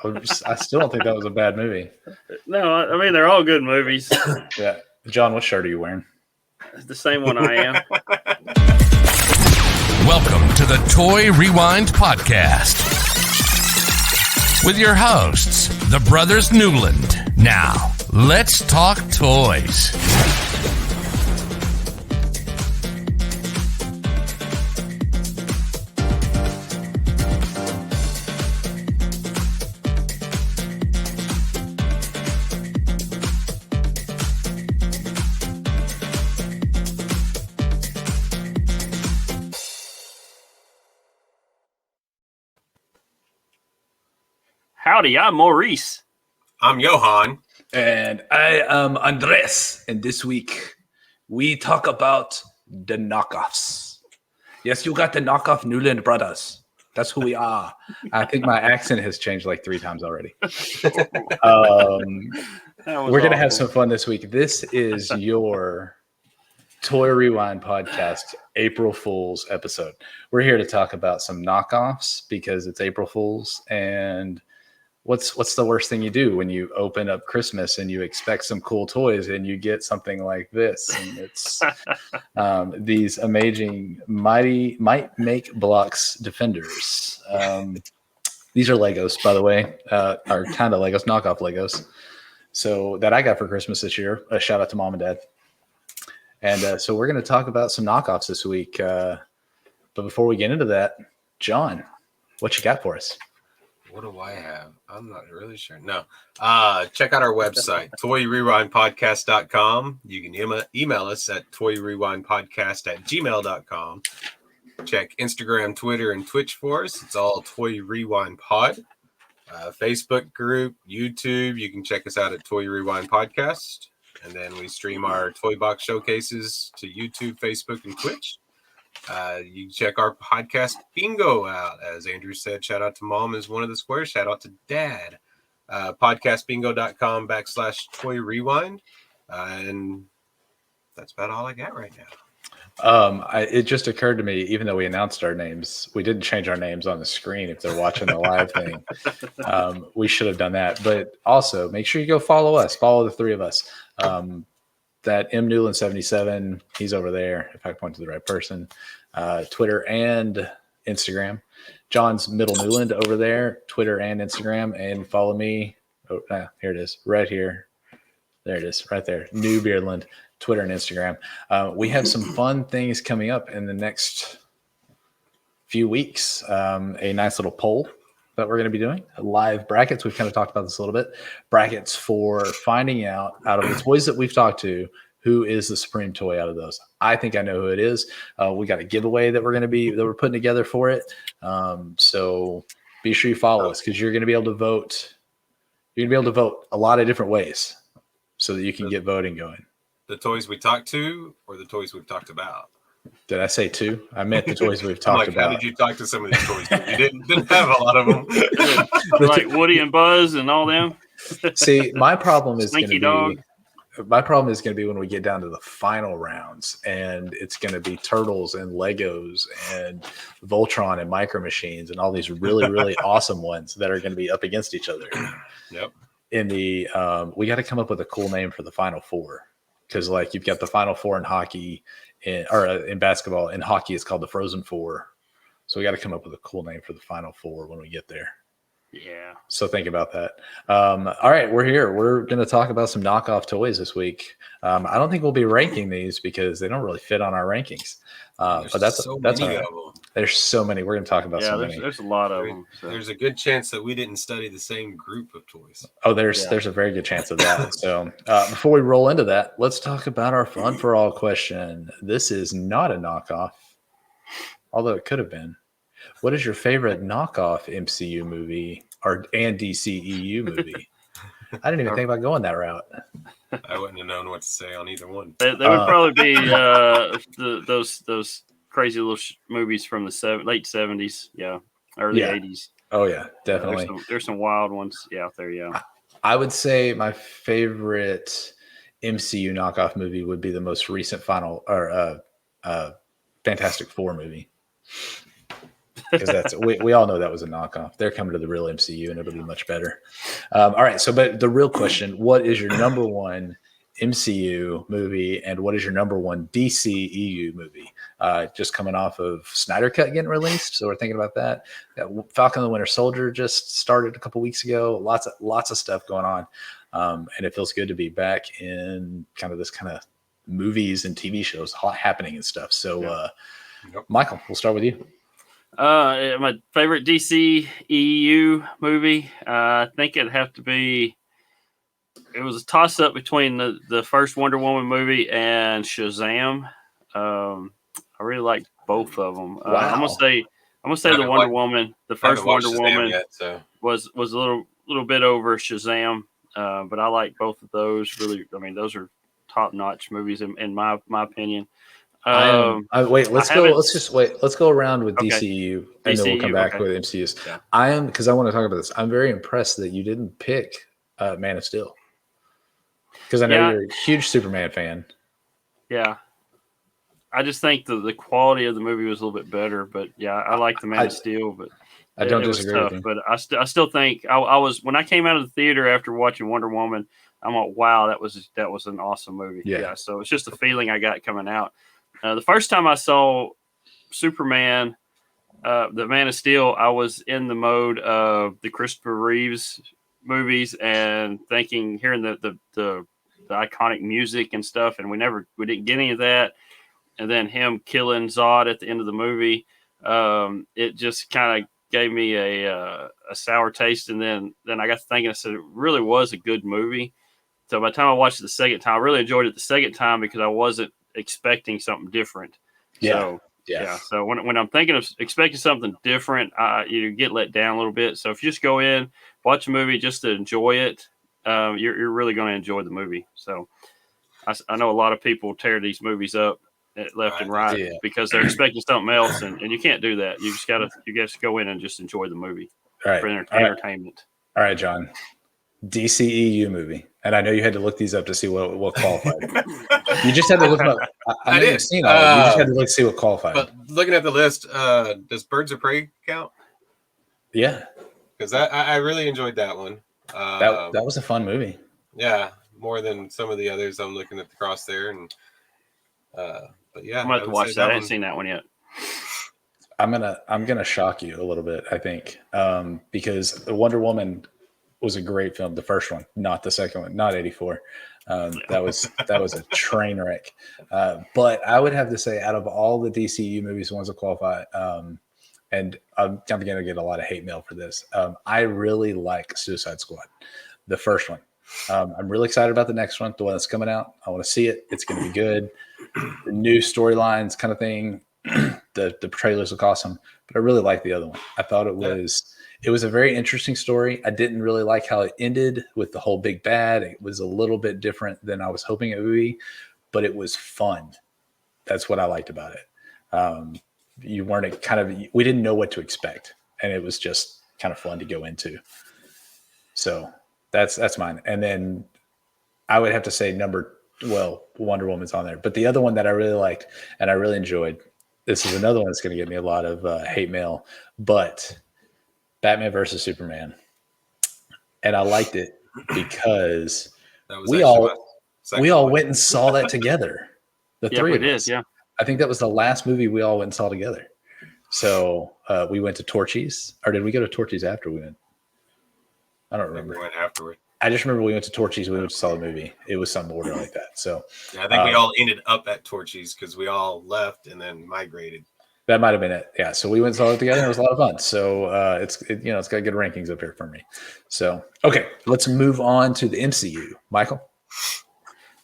I still don't think that was a bad movie. No, I mean they're all good movies. Yeah, John, what shirt are you wearing? The same one I am. Welcome to the Toy Rewind Podcast with your hosts, the Brothers Newland. Now, let's talk toys. Howdy, I'm Maurice. I'm Johan. And I am Andres. And this week, we talk about the knockoffs. Yes, you got the knockoff Newland brothers. That's who we are. I think my accent has changed like 3 times already. We're going to have some fun this week. This is your Toy Rewind Podcast April Fool's episode. We're here to talk about some knockoffs because it's April Fool's. And what's the worst thing you do when you open up Christmas and you expect some cool toys and you get something like this? And it's these amazing Might Make Blocks Defenders. These are Legos, by the way, are kind of Legos, knockoff Legos. So that I got for Christmas this year. A shout out to mom and dad. And so we're going to talk about some knockoffs this week. But before we get into that, John, what you got for us? What do I have? I'm not really sure. No. Check out our website, toyrewindpodcast.com. You can email us at toyrewindpodcast@gmail.com. Check Instagram, Twitter, and Twitch for us. It's all Toy Rewind Pod. Facebook group, YouTube. You can check us out at Toy Rewind Podcast. And then we stream our toy box showcases to YouTube, Facebook, and Twitch. You can check our podcast bingo out. As Andrew said, shout out to mom is one of the squares. Shout out to dad. Podcastbingo.com/toy rewind. And that's about all I got right now. It just occurred to me, even though we announced our names, we didn't change our names on the screen if they're watching the live thing. We should have done that. But also, make sure you go follow us. Follow the 3 of us. That M Newland 77, he's over there, if I point to the right person. Twitter and Instagram. John's Middle Newland over there, Twitter and Instagram. And follow me. Oh, here it is, right here. There it is, right there. New Beardland, Twitter and Instagram. We have some fun things coming up in the next few weeks. A nice little poll that we're going to be doing. Live brackets. We've kind of talked about this a little bit. Brackets for finding out of the toys that we've talked to, who is the supreme toy out of those. I think I know who it is. We got a giveaway that we're putting together for it. So be sure you follow us because you're going to be able to vote. You're going to be able to vote a lot of different ways so that you can get voting going. The toys we talked to or the toys we've talked about? Did I say 2? I meant the toys we've talked about. How did you talk to some of these toys? You didn't have a lot of them. Like Woody and Buzz and all them. See, my problem is going to Dog. be when we get down to the final rounds, and it's going to be Turtles and Legos and Voltron and Micro Machines and all these really, really awesome ones that are going to be up against each other. Yep. We got to come up with a cool name for the Final Four because, like, you've got the Final Four in hockey. In basketball, in hockey, it's called the Frozen Four. So we got to come up with a cool name for the Final Four when we get there. Yeah. So think about that. All right, we're here. We're going to talk about some knockoff toys this week. I don't think we'll be ranking these because they don't really fit on our rankings. But that's all right. There's so many. We're going to talk about so many. There's a lot of them. So. There's a good chance that we didn't study the same group of toys. Oh, there's a very good chance of that. So before we roll into that, let's talk about our fun for all question. This is not a knockoff, although it could have been. What is your favorite knockoff MCU movie and DCEU movie? I didn't even think about going that route. I wouldn't have known what to say on either one. They would probably be those crazy little movies from the late 70s, early 80s. Oh yeah, definitely. There's some wild ones out there. Yeah, I would say my favorite MCU knockoff movie would be the most recent Fantastic Four movie. because we all know that was a knockoff. They're coming to the real MCU, and it'll be much better. All right, so but the real question: what is your number one MCU movie, and what is your number one DCEU movie? Just coming off of Snyder Cut getting released, so we're thinking about that. Falcon and the Winter Soldier just started a couple weeks ago. Lots of stuff going on, and it feels good to be back in kind of this kind of movies and TV shows happening and stuff. So, Michael, we'll start with you. My favorite DCEU movie, I think it'd have to be. It was a toss up between the first Wonder Woman movie and Shazam. I really liked both of them. Wow. I'm gonna say the Wonder Woman, the first Wonder Woman yet, so. was a little bit over Shazam, but I like both of those. Really, I mean, those are top notch movies in my opinion. Let's go around with Okay. DCU, and then we'll come back with MCUs. Yeah. Because I want to talk about this. I'm very impressed that you didn't pick Man of Steel, because I know you're a huge Superman fan. Yeah, I just think the quality of the movie was a little bit better. But yeah, I like the Man of Steel, but I don't it was disagree tough. with you. But I still think I was when I came out of the theater after watching Wonder Woman. I'm like, wow, that was an awesome movie. Yeah. So it's just a feeling I got coming out. The first time I saw Superman, the Man of Steel, I was in the mode of the Christopher Reeves movies and hearing the iconic music and stuff, and we didn't get any of that. And then him killing Zod at the end of the movie, it just kind of gave me a sour taste. And then I got to thinking, I said it really was a good movie. So by the time I watched it the second time, I really enjoyed it the second time because I wasn't expecting something different. So when I'm thinking of expecting something different, you get let down a little bit. So if you just go in, watch a movie just to enjoy it, you're really going to enjoy the movie. So I know a lot of people tear these movies up left and right because they're expecting something else, and you can't do that. You just go in and just enjoy the movie for entertainment. All right, John. DCEU movie, and I know you had to look these up to see what qualified. You just had to look them up. I did. Seen all. You just had to look to see what qualified. But looking at the list, does Birds of Prey count? Yeah, because I really enjoyed that one. That was a fun movie. Yeah, more than some of the others. I'm looking at the cross there, and but yeah, I'm gonna have to watch that. I haven't seen that one yet. I'm gonna shock you a little bit, I think, because the Wonder Woman was a great film. The first one, not the second one, not 84. That was a train wreck. But I would have to say, out of all the DCU movies, the ones that qualify, and I'm going to get a lot of hate mail for this. I really like Suicide Squad, the first one. I'm really excited about the next one, the one that's coming out. I want to see it. It's going to be good. The new storylines kind of thing. The trailers look awesome, but I really like the other one. I thought it was a very interesting story. I didn't really like how it ended with the whole big bad. It was a little bit different than I was hoping it would be, but it was fun. That's what I liked about it. We didn't know what to expect, and it was just kind of fun to go into. So that's mine. And then I would have to say Wonder Woman's on there, but the other one that I really liked and I really enjoyed, this is another one that's going to get me a lot of hate mail, but Batman versus Superman. And I liked it because we all went and saw that together. The three of us. Yeah. I think that was the last movie we all went and saw together. So we went to Torchy's, or did we go to Torchy's after we went? I don't remember. We went afterward. I just remember we went to Torchy's. We went to saw the movie. It was some order like that. So yeah, I think we all ended up at Torchy's because we all left and then migrated. That might have been it. Yeah. So we went and saw it together. It was a lot of fun. So it's got good rankings up here for me. So okay, let's move on to the MCU. Michael.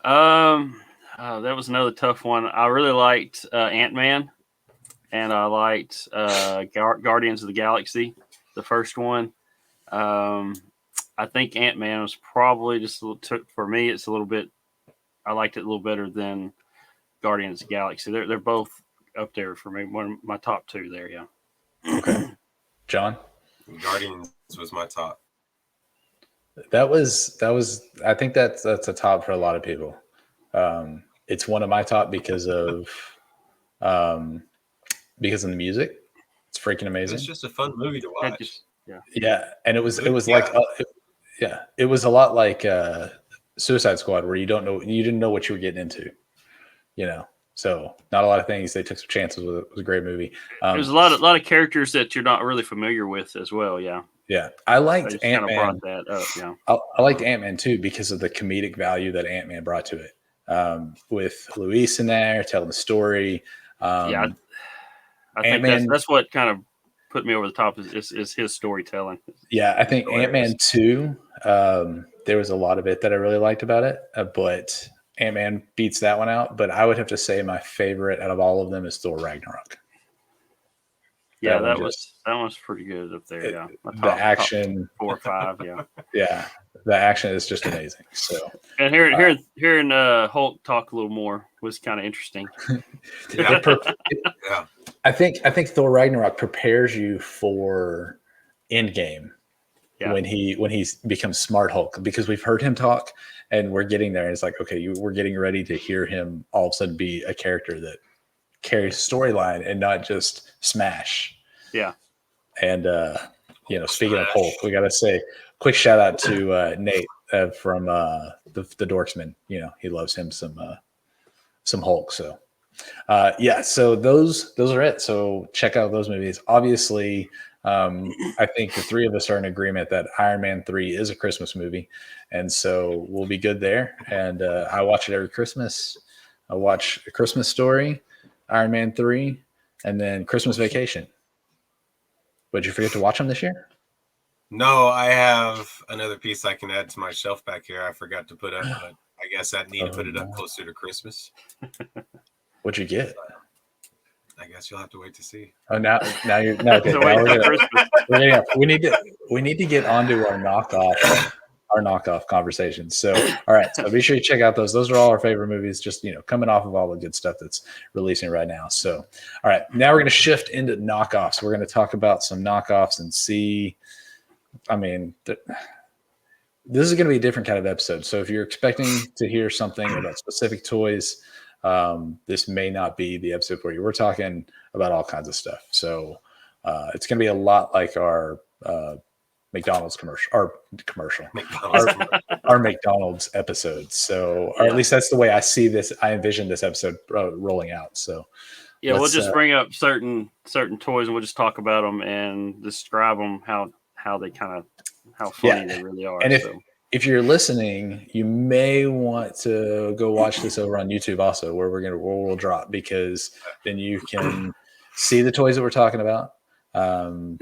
That was another tough one. I really liked Ant-Man, and I liked Guardians of the Galaxy, the first one. I think Ant-Man was probably just a little for me. It's a little bit. I liked it a little better than Guardians of the Galaxy. They're both up there for me. One of my top two there. Yeah. Okay. John. Guardians was my top. That was. I think that's a top for a lot of people. It's one of my top because of the music. It's freaking amazing. It's just a fun movie to watch. Yeah, and it was like it was a lot like Suicide Squad, where you didn't know what you were getting into, So not a lot of things. They took some chances with it. It was a great movie. There's a lot of characters that you're not really familiar with as well. Yeah. Yeah, I liked Ant-Man. Ant-Man. Kind of brought that up. Yeah, I liked Ant-Man too because of the comedic value that Ant-Man brought to it. With Luis in there telling the story. I think Ant-Man, that's what kind of put me over the top is his storytelling. Yeah, I think Ant-Man 2, there was a lot of it that I really liked about it, but Ant-Man beats that one out. But I would have to say my favorite out of all of them is Thor Ragnarok. Yeah, that was pretty good up there. Yeah, the action, top 4 or 5. Yeah, yeah, the action is just amazing. So, and hearing Hulk talk a little more was kind of interesting. Yeah. I think Thor Ragnarok prepares you for Endgame. Yeah. When he becomes Smart Hulk, because we've heard him talk and we're getting there. And it's like, okay, we're getting ready to hear him all of a sudden be a character that carries storyline and not just smash. Yeah. And, speaking of Hulk, we got to say quick shout out to Nate from the Dorksman. He loves him some Hulk. So, so those are it. So check out those movies. Obviously, I think the three of us are in agreement that Iron Man 3 is a Christmas movie. And so we'll be good there. And I watch it every Christmas. I watch A Christmas Story, Iron Man 3, and then Christmas Vacation. Did you forget to watch them this year? No, I have another piece I can add to my shelf back here. I forgot to put up, but I guess I need to put it up closer to Christmas. What'd you get? I guess you'll have to wait to see. Oh, now you're no. Okay, we need to get onto our knockoff conversations. So, all right. So be sure you check out those. Those are all our favorite movies. Just coming off of all the good stuff that's releasing right now. So, all right. Now we're going to shift into knockoffs. We're going to talk about some knockoffs and see. I mean, this is going to be a different kind of episode. So if you're expecting to hear something about specific toys, this may not be the episode for you. We're talking about all kinds of stuff. So it's going to be a lot like our McDonald's commercial, our McDonald's episodes. So, or at least that's the way I see this. I envision this episode rolling out. So yeah, we'll just bring up certain toys and we'll just talk about them and describe them, how they how funny they really are. And if you're listening, you may want to go watch this over on YouTube also, where we'll drop, because then you can see the toys that we're talking about. Because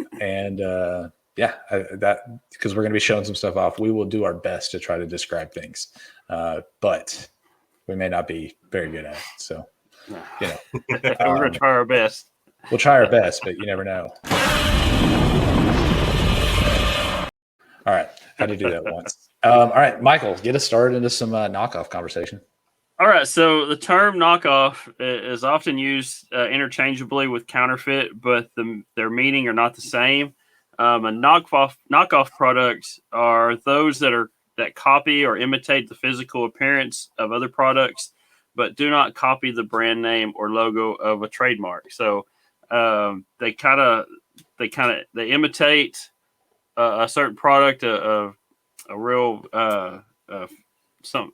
we're going to be showing some stuff off. We will do our best to try to describe things, but we may not be very good at it. So, we're going to try our best. We'll try our best, but you never know. All right. Had to do that once. All right, Michael, get us started into some knockoff conversation. All right. So the term knockoff is often used interchangeably with counterfeit, but their meaning are not the same. And knockoff products are those that copy or imitate the physical appearance of other products, but do not copy the brand name or logo of a trademark. So they imitate a certain product, a real some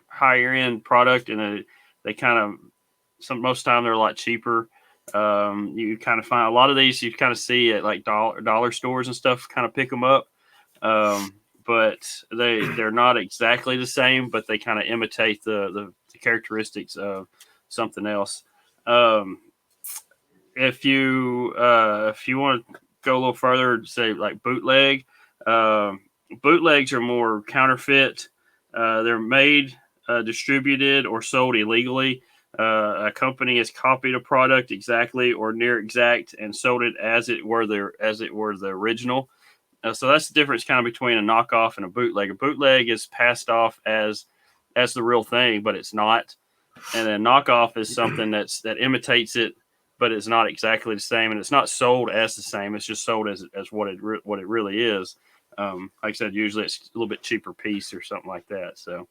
higher end product, and they most time they're a lot cheaper. You kind of find a lot of these you kind of see at like dollar stores and stuff, kind of pick them up. But they're not exactly the same, but they kind of imitate the characteristics of something else. If you want to go a little further, say like bootleg, bootlegs are more counterfeit. They're made, distributed, or sold illegally. A company has copied a product exactly or near exact and sold it as it were the original. So that's the difference kind of between a knockoff and a bootleg. A bootleg is passed off as the real thing, but it's not. And a knockoff is something that imitates it, but it's not exactly the same, and it's not sold as the same. It's just sold as what it really is. Like I said, usually it's a little bit cheaper piece or something like that. So,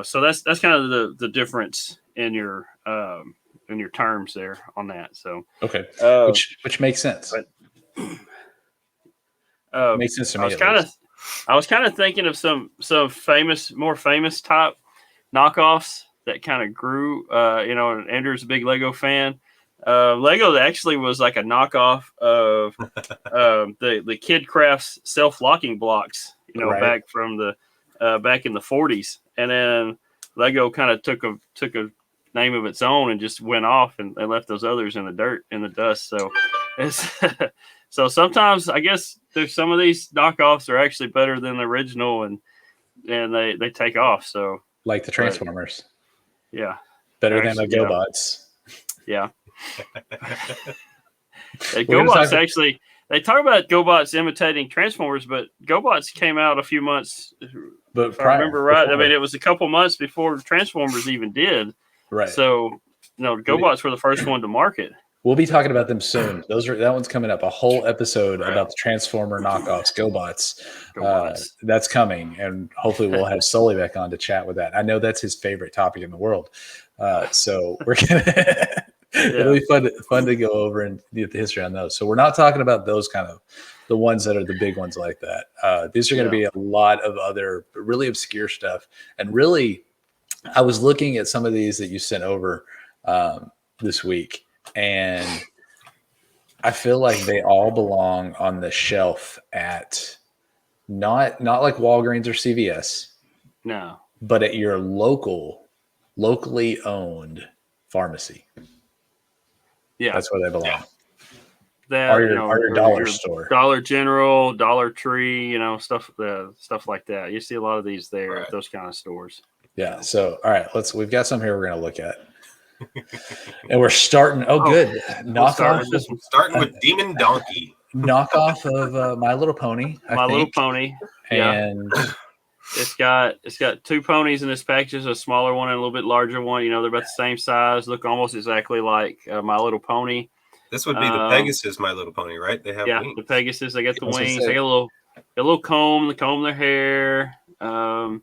so that's kind of the difference in your your terms there on that. So okay, which makes sense. Makes sense to me. I was kind of thinking of some more famous type knockoffs that kind of grew. And Andrew's a big Lego fan. Lego actually was like a knockoff of the Kid Crafts self-locking blocks, Right. back from back in the 40s, and then Lego kind of took a name of its own and just went off and left those others in the dirt, in the dust. So it's so sometimes I guess there's some of these knockoffs are actually better than the original, and they take off. So like the Transformers, yeah, better than the GoBots. Yeah. GoBots actually, they talk about GoBots imitating Transformers, but GoBots came out a few months. But if I remember right, I mean, it was a couple months before Transformers even did. Right. So, GoBots were the first one to market. We'll be talking about them soon. That one's coming up. A whole episode about the Transformer knockoffs, GoBots. That's coming, and hopefully we'll have Sully back on to chat with that. I know that's his favorite topic in the world. So we're gonna. It'll be fun to go over and get the history on those. So we're not talking about those kind of the ones that are the big ones like that. These are going to be a lot of other really obscure stuff. And really, I was looking at some of these that you sent over this week, and I feel like they all belong on the shelf at not like Walgreens or CVS. No. But at your locally owned pharmacy. Yeah, that's where they belong. That your dollar store, Dollar General, Dollar Tree, stuff like that. You see a lot of these there at those kind of stores. Yeah. So, all right, we've got some here we're going to look at, and we're starting. Oh, good. Starting with Demon Donkey. Knockoff of My Little Pony. My Little Pony. And it's got two ponies in this package, a smaller one and a little bit larger one. They're about the same size, look almost exactly like My Little Pony. This would be the Pegasus My Little Pony, right? They have wings. The Pegasus. They got the wings. They got a little comb. They comb their hair. The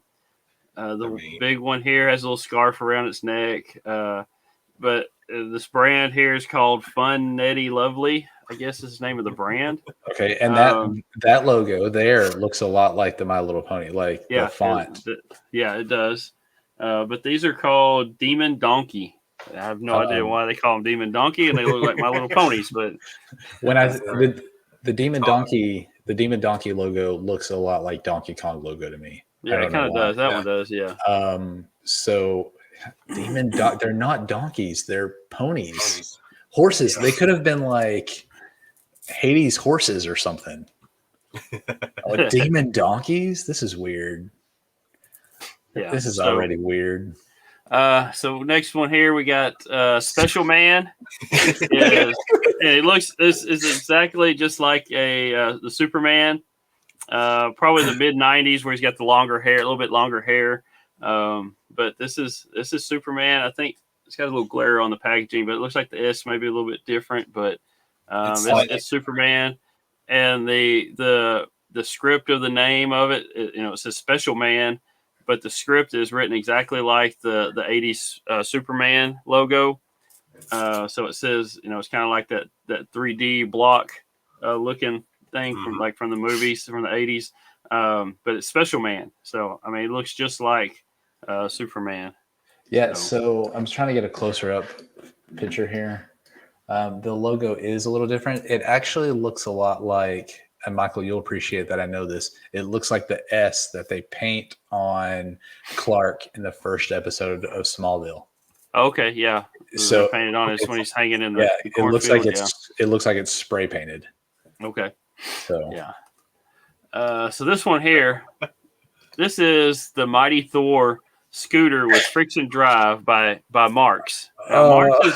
big one here has a little scarf around its neck. But this brand here is called Fun Netty Lovely, I guess is the name of the brand. Okay, and that logo there looks a lot like the My Little Pony, like the font. It does. But these are called Demon Donkey. I have no idea why they call them Demon Donkey, and they look like My Little Ponies. But when the Demon Donkey logo looks a lot like Donkey Kong logo to me. Yeah, it kind of does. That one does. Yeah. So they're not donkeys. They're ponies. Horses. Yeah. They could have been like Hades horses or something. Demon donkeys. This is weird. Yeah. This is already weird. So next one here we got Special Man. It looks is exactly just like the Superman. Probably the mid 90s where he's got the longer hair, a little bit longer hair. But this is Superman. I think it's got a little glare on the packaging, but it looks like the S may be a little bit different. But it's Superman, and the script of the name of it, it says Special Man. But the script is written exactly like the 80s Superman logo. So it says, it's kind of like that 3D block looking thing from the movies from the 80s. But it's Special Man. So, I mean, it looks just like Superman. Yeah, so I'm trying to get a closer up picture here. The logo is a little different. It actually looks a lot like, and Michael, you'll appreciate that. I know this. It looks like the S that they paint on Clark in the first episode of Smallville. Okay, yeah. So painted on it when he's hanging in the it looks like it looks like it's spray painted. Okay. So so this one here, this is the Mighty Thor scooter with friction drive by Marx. Marx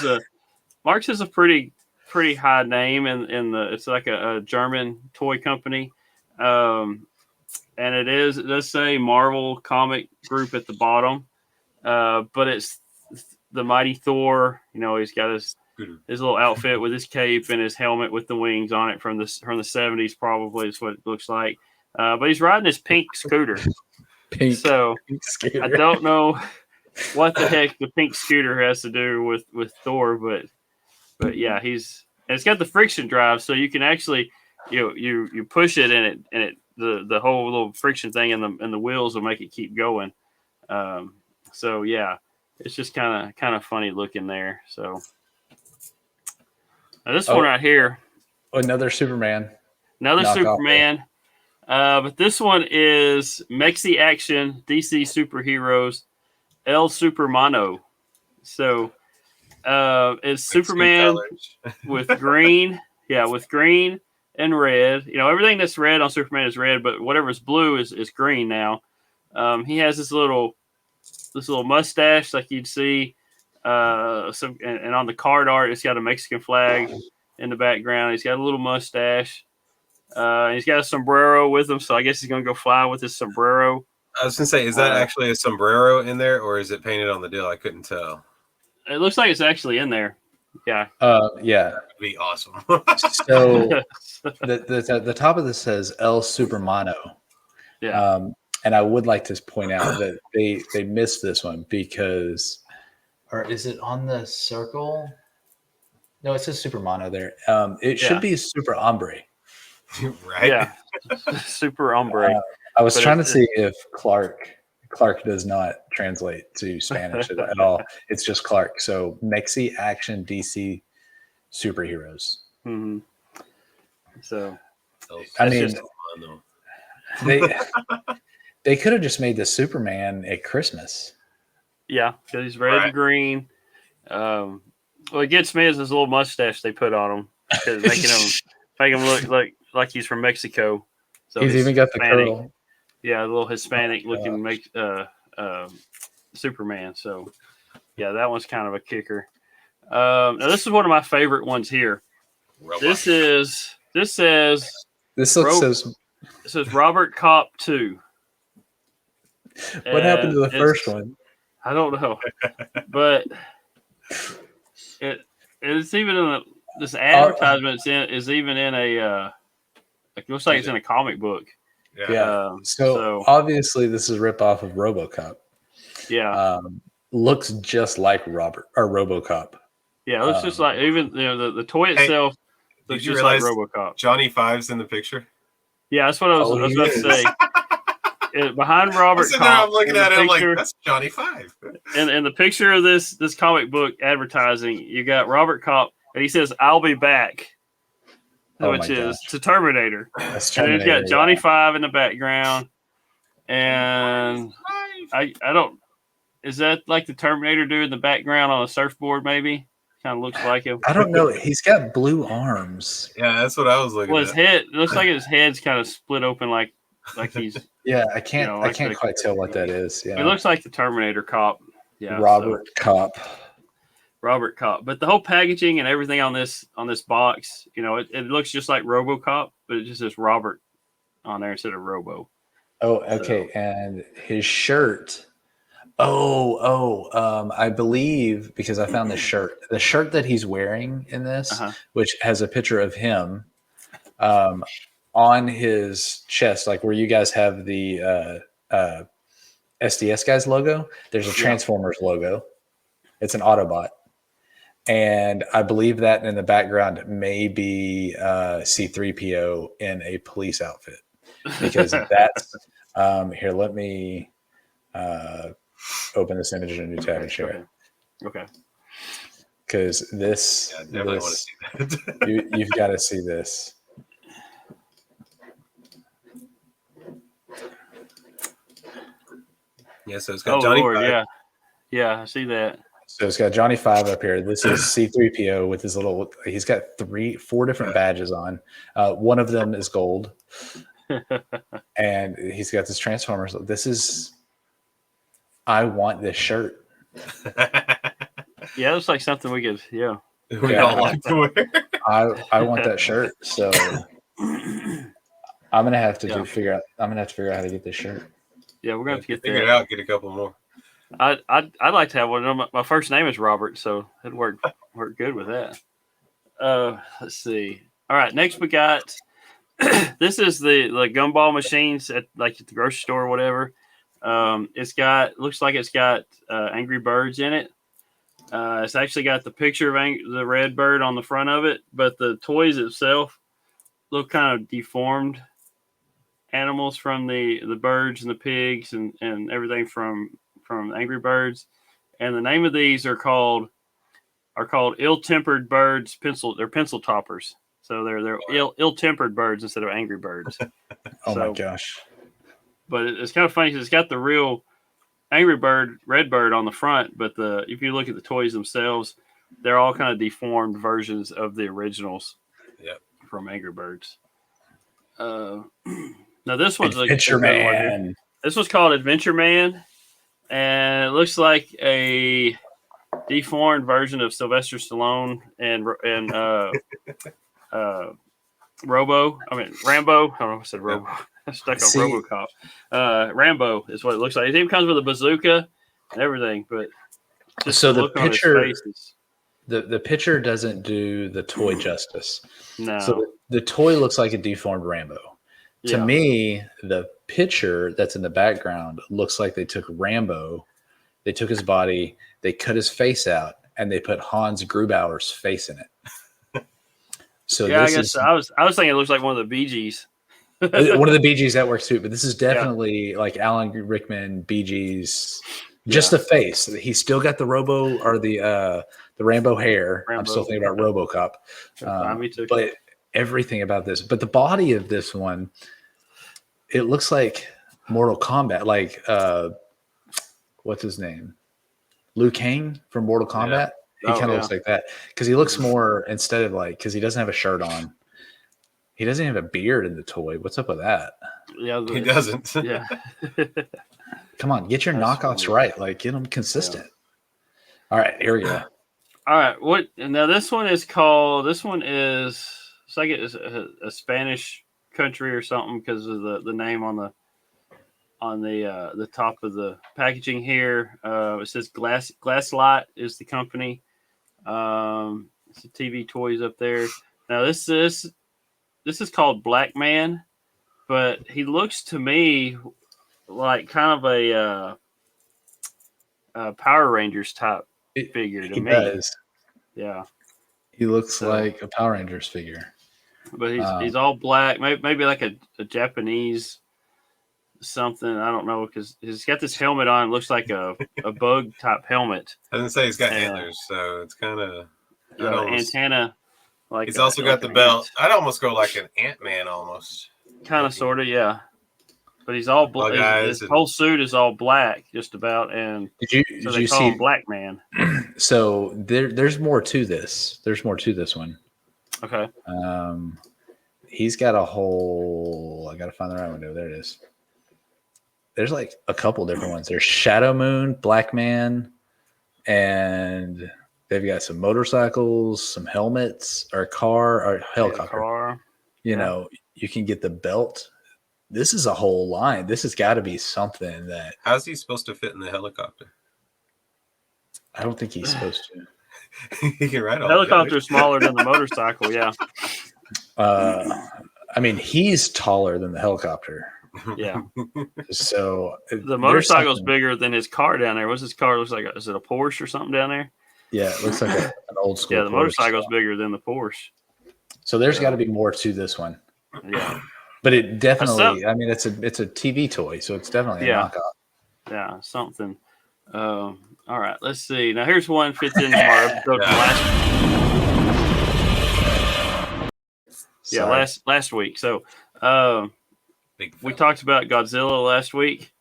is a pretty high name in the it's like a German toy company, and it does say Marvel comic group at the bottom, but it's the Mighty Thor. He's got his little outfit with his cape and his helmet with the wings on it from the 70s, probably is what it looks like, but he's riding this pink scooter. Pink scooter. I don't know what the heck the pink scooter has to do with Thor, but yeah, it's got the friction drive, so you can actually you push it and it the whole little friction thing in the wheels will make it keep going. So yeah, it's just kind of funny looking there. So now this one right here, another Superman. Superman. But this one is Mexi Action DC Superheroes El Supermano. So it's Superman with green, with green and red. Everything that's red on Superman is red, but whatever's blue is green now. He has this little mustache like you'd see. And on the card art, it's got a Mexican flag in the background. He's got a little mustache. He's got a sombrero with him, so I guess he's going to go fly with his sombrero. I was going to say, is that actually a sombrero in there, or is it painted on the deal? I couldn't tell. It looks like it's actually in there. Yeah. Yeah. That would be awesome. So the top of this says El Supermano. Yeah. And I would like to point out that they missed this one because, or is it on the circle? No, it says Supermano there. It should be Super Hombre. Right? Yeah. Super Hombre. I was trying to see if Clark does not translate to Spanish at all. It's just Clark. So Mexi Action DC Superheroes. Mm-hmm. So I mean, they could have just made the Superman at Christmas. Yeah, because he's red and green. What gets me is his little mustache they put on him, because making him look like he's from Mexico. So he's even got the curl. Yeah, a little Hispanic looking Superman. So yeah, that one's kind of a kicker. Now this is one of my favorite ones here. This says Robert Cop 2. What happened to the first one? I don't know, but it's even in this advertisement is even in a it looks like it's in a comic book. Yeah. So obviously this is a ripoff of RoboCop. Yeah. Looks just like RoboCop. Yeah, it looks just like even the toy itself looks just like RoboCop. Johnny Five's in the picture. Yeah, that's what I was about to say. Behind Robert Cop, I'm looking at it, I'm like, that's Johnny Five. In the picture of this comic book advertising, you got Robert Cop, and he says, "I'll be back," which is to Terminator. That's Terminator. And he's got Johnny Five in the background, and I don't. Is that like the Terminator dude in the background on a surfboard? Maybe kind of looks like him. I don't know. He's got blue arms. Yeah, that's what I was looking at. His head it looks like his head's kind of split open, like he's. Yeah, I can't quite tell what that is. Yeah, it looks like the Terminator cop. Yeah, Robert Cop. But the whole packaging and everything on this box, it looks just like RoboCop, but it just says Robert on there instead of Robo. Oh, okay. So, and his shirt. I believe, because I found the shirt that he's wearing in this, which has a picture of him, on his chest, like where you guys have the SDS guys logo, there's a Transformers logo. It's an Autobot. And I believe that in the background may be C-3PO in a police outfit. Because that's here, let me open this image in a new tab and share it. Okay. Because this, definitely want to see that. You've got to see this. Yeah, so it's got Johnny Five. Yeah, I see that. So it's got Johnny Five up here. This is C-3PO with his little. He's got 4 different badges on. One of them is gold, and he's got this Transformers. This is. I want this shirt. Yeah, it looks like something we could. Yeah, we all like to wear. I want that shirt. So I'm gonna have to figure out how to get this shirt. Yeah, we're gonna have to figure it out. Get a couple more. I'd like to have one. My first name is Robert, so it'd work good with that. Let's see. All right, next we got this is the gumball machines at the grocery store or whatever. Looks like it's got Angry Birds in it. It's actually got the picture of the red bird on the front of it, but the toys itself look kind of deformed animals from the birds and the pigs and everything from Angry Birds. And the name of these are called ill-tempered birds. They're pencil toppers. So they're ill-tempered birds instead of angry birds. My gosh! But it's kind of funny because it's got the real Angry Bird, red bird on the front, but if you look at the toys themselves, they're all kind of deformed versions of the originals. Yep. From Angry Birds. Now this one's Adventure Man. One here. This was called Adventure Man, and it looks like a deformed version of Sylvester Stallone and Rambo. I don't know if I said Robo. I'm stuck on RoboCop. Rambo is what it looks like. It even comes with a bazooka and everything. But just so the picture, the picture doesn't do the toy justice. No. So the toy looks like a deformed Rambo. To me, the picture that's in the background looks like they took Rambo, they took his body, they cut his face out, and they put Hans Grubauer's face in it. So I guess I was thinking it looks like one of the Bee Gees. One of the Bee Gees that works too, but this is definitely like Alan Rickman, Bee Gees. Just the face. He's still got the Robo or the Rambo hair. I'm still thinking about RoboCop. Me too. But everything about this, but the body of this one, it looks like Mortal Kombat. Like what's his name? Liu Kang from Mortal Kombat. He kind of looks like that because he looks more instead of because he doesn't have a shirt on. He doesn't have a beard in the toy. What's up with that? Yeah, he doesn't. Yeah. Come on, get your knockoffs right. Get them consistent. Yeah. All right, here we go. All right, now this one is it's like it's a Spanish country or something because of the name on the top of the packaging here. It says Glasslight is the company. It's the TV toys up there. Now this is called Black Man, but he looks to me like kind of a Power Rangers type figure to me. Does. Yeah. He looks like a Power Rangers figure. But he's all black, maybe like a Japanese something. I don't know because he's got this helmet on. It looks like a bug type helmet. I didn't say he's got antlers, so it's kind of antenna. He's also got the belt. I'd almost go like an Ant-Man almost. Kind of, sort of, yeah. But he's all black. His whole suit is all black, just about. And did you see him Black Man? So there's more to this. There's more to this one. Okay. He's got a whole. I gotta find the right window. There it is. There's like a couple different ones. There's Shadow Moon, Black Man, and they've got some motorcycles, some helmets, or a car, or a helicopter. You know, you can get the belt. This is a whole line. This has got to be something that. How's he supposed to fit in the helicopter? I don't think he's supposed to. He can ride the helicopter is smaller than the motorcycle. Yeah. I mean, he's taller than the helicopter. Yeah. So the motorcycle's bigger than his car down there. What's his car? Looks like is it a Porsche or something down there? Yeah, it looks like an old school. Yeah, the motorcycle's bigger than the Porsche. So there's got to be more to this one. Yeah. But it definitely, I mean, it's a TV toy, so it's definitely a knockoff. Yeah, something. All right, let's see. Now here's one fits into our episode last week. So we talked about Godzilla last week.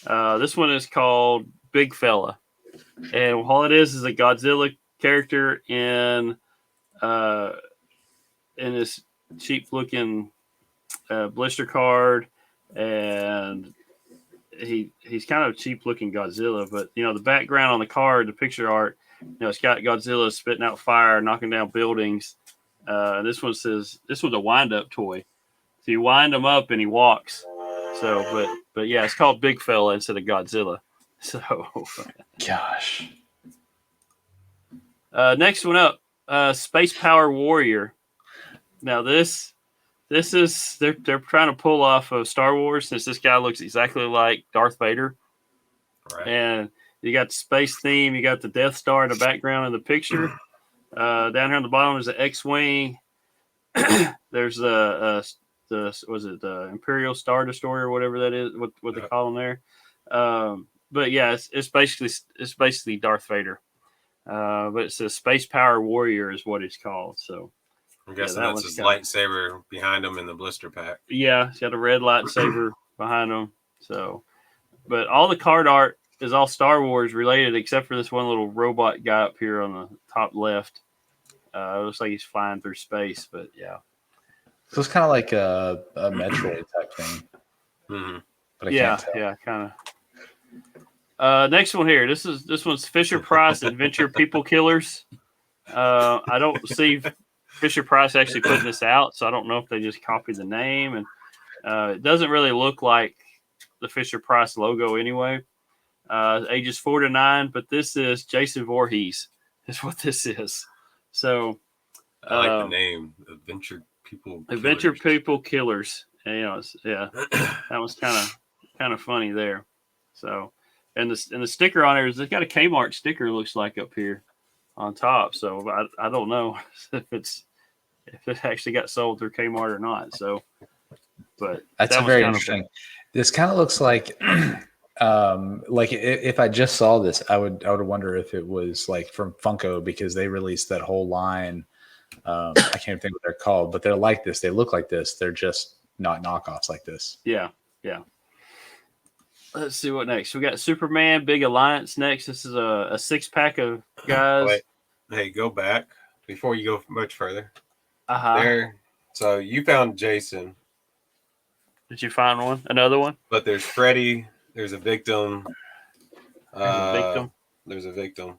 This one is called Big Fella, and all it is a Godzilla character in this cheap looking blister card, and he's kind of cheap looking Godzilla, but the background on the card, the picture art, it's got Godzilla spitting out fire, knocking down buildings. This one says this was a wind up toy, so you wind him up and he walks. So, but yeah, it's called Big Fella instead of Godzilla. So, gosh. Next one up, Space Power Warrior. Now this is they're trying to pull off of Star Wars since this guy looks exactly like Darth Vader Right. And you got the space theme. You got the Death Star in the background of the picture. Down here on the bottom is the X-wing. There's the Imperial Star Destroyer or whatever that is. What they call them there. But yeah, it's basically Darth Vader. But it's a Space Power Warrior is what it's called. So I'm guessing that's his lightsaber behind him in the blister pack. Yeah, he's got a red lightsaber behind him. So, but all the card art is all Star Wars related, except for this one little robot guy up here on the top left. It looks like he's flying through space, but yeah. So it's kind of like a Metroid type thing. Mm-hmm. But I can't tell. Yeah, kind of. Next one here. This one's Fisher Price Adventure People Killers. I don't see Fisher Price actually putting this out, so I don't know if they just copied the name, and it doesn't really look like the Fisher Price logo anyway. Ages 4 to 9, but this is Jason Voorhees. Is what this is. So I like the name, Adventure People Killers. And, that was kind of funny there. So, and the sticker on there is it's got a Kmart sticker. Looks like up here on top. So I don't know if it actually got sold through Kmart or not. So, but that's very interesting. This kind of looks like if I just saw this, I would wonder if it was like from Funko, because they released that whole line. I can't even think what they're called, but they're like this. They look like this. They're just not knockoffs like this. Yeah. Let's see what next. We got Superman Big Alliance next. This is a 6-pack of guys. Wait. Hey, go back before you go much further. There. So you found Jason. Did you find one? Another one? But there's Freddy. There's a victim. There's a victim.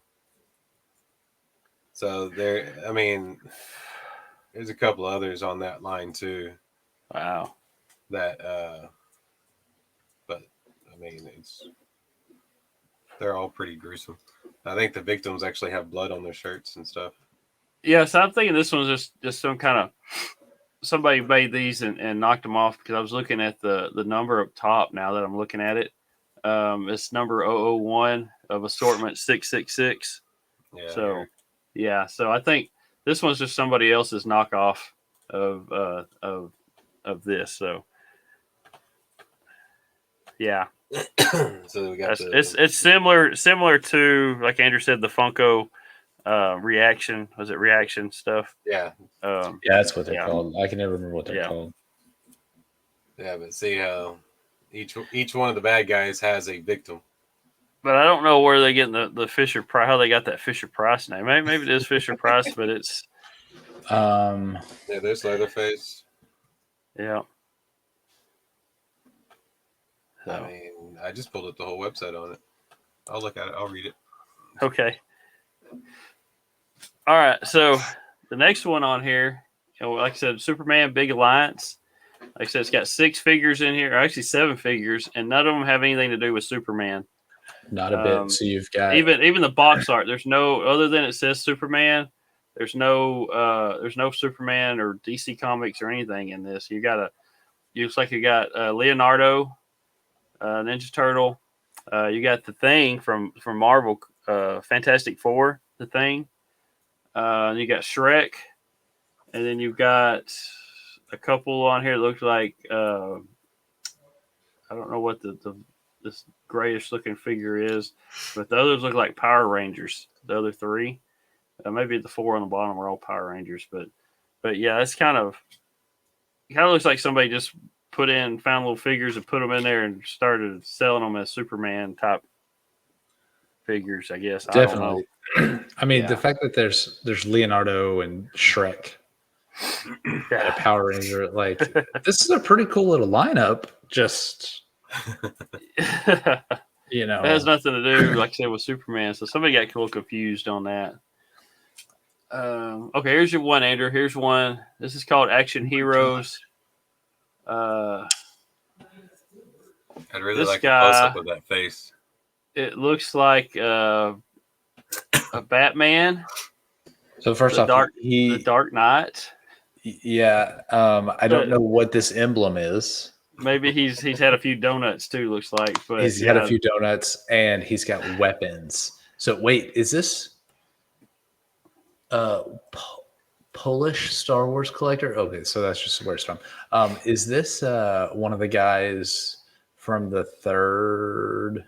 So there's a couple others on that line too. Wow. That, they're all pretty gruesome. I think the victims actually have blood on their shirts and stuff. Yeah, so I'm thinking this one's just some kind of somebody made these and knocked them off, because I was looking at the number up top now that I'm looking at it. It's number 001 of assortment 666. Yeah. So, yeah. So I think this one's just somebody else's knockoff of this. So, yeah. So we got it's similar to, like Andrew said, the Funko reaction. Was it reaction stuff? Yeah. That's what they're called. I can never remember what they're called. Yeah, but see how each one of the bad guys has a victim. But I don't know where they get the Fisher Price, how they got that Fisher Price name. Maybe it is Fisher Price, but it's there's Leatherface. Yeah. So. I just pulled up the whole website on it. I'll look at it. I'll read it. Okay. All right. So the next one on here, like I said, Superman Big Alliance. Like I said, it's got 6 figures in here, or actually 7 figures, and none of them have anything to do with Superman. Not a bit. So you've got even the box art. There's no, other than it says Superman. There's no Superman or DC Comics or anything in this. You got looks like you got Leonardo, Ninja Turtle. You got the Thing from Marvel, Fantastic Four, the Thing. You got Shrek, and then you've got a couple on here that looks like I don't know what this grayish looking figure is, but the others look like Power Rangers. The other 3, maybe the 4 on the bottom are all Power Rangers, but yeah, it's kind of looks like somebody just found little figures and put them in there and started selling them as Superman type figures, I guess. Definitely. I mean, the fact that there's Leonardo and Shrek and a Power Ranger, like, this is a pretty cool little lineup. Just it has nothing to do, like I said, with Superman. So somebody got a little confused on that. Okay, here's your one, Andrew. Here's one. This is called Action Heroes. I'd really like a close-up of that face. It looks like a Batman. So first off, the Dark Knight. Yeah, I don't know what this emblem is. Maybe he's had a few donuts too. Looks like, but he's had a few donuts and he's got weapons. So wait, is this Polish Star Wars collector? Okay, so that's just where it's from. Is this one of the guys from the third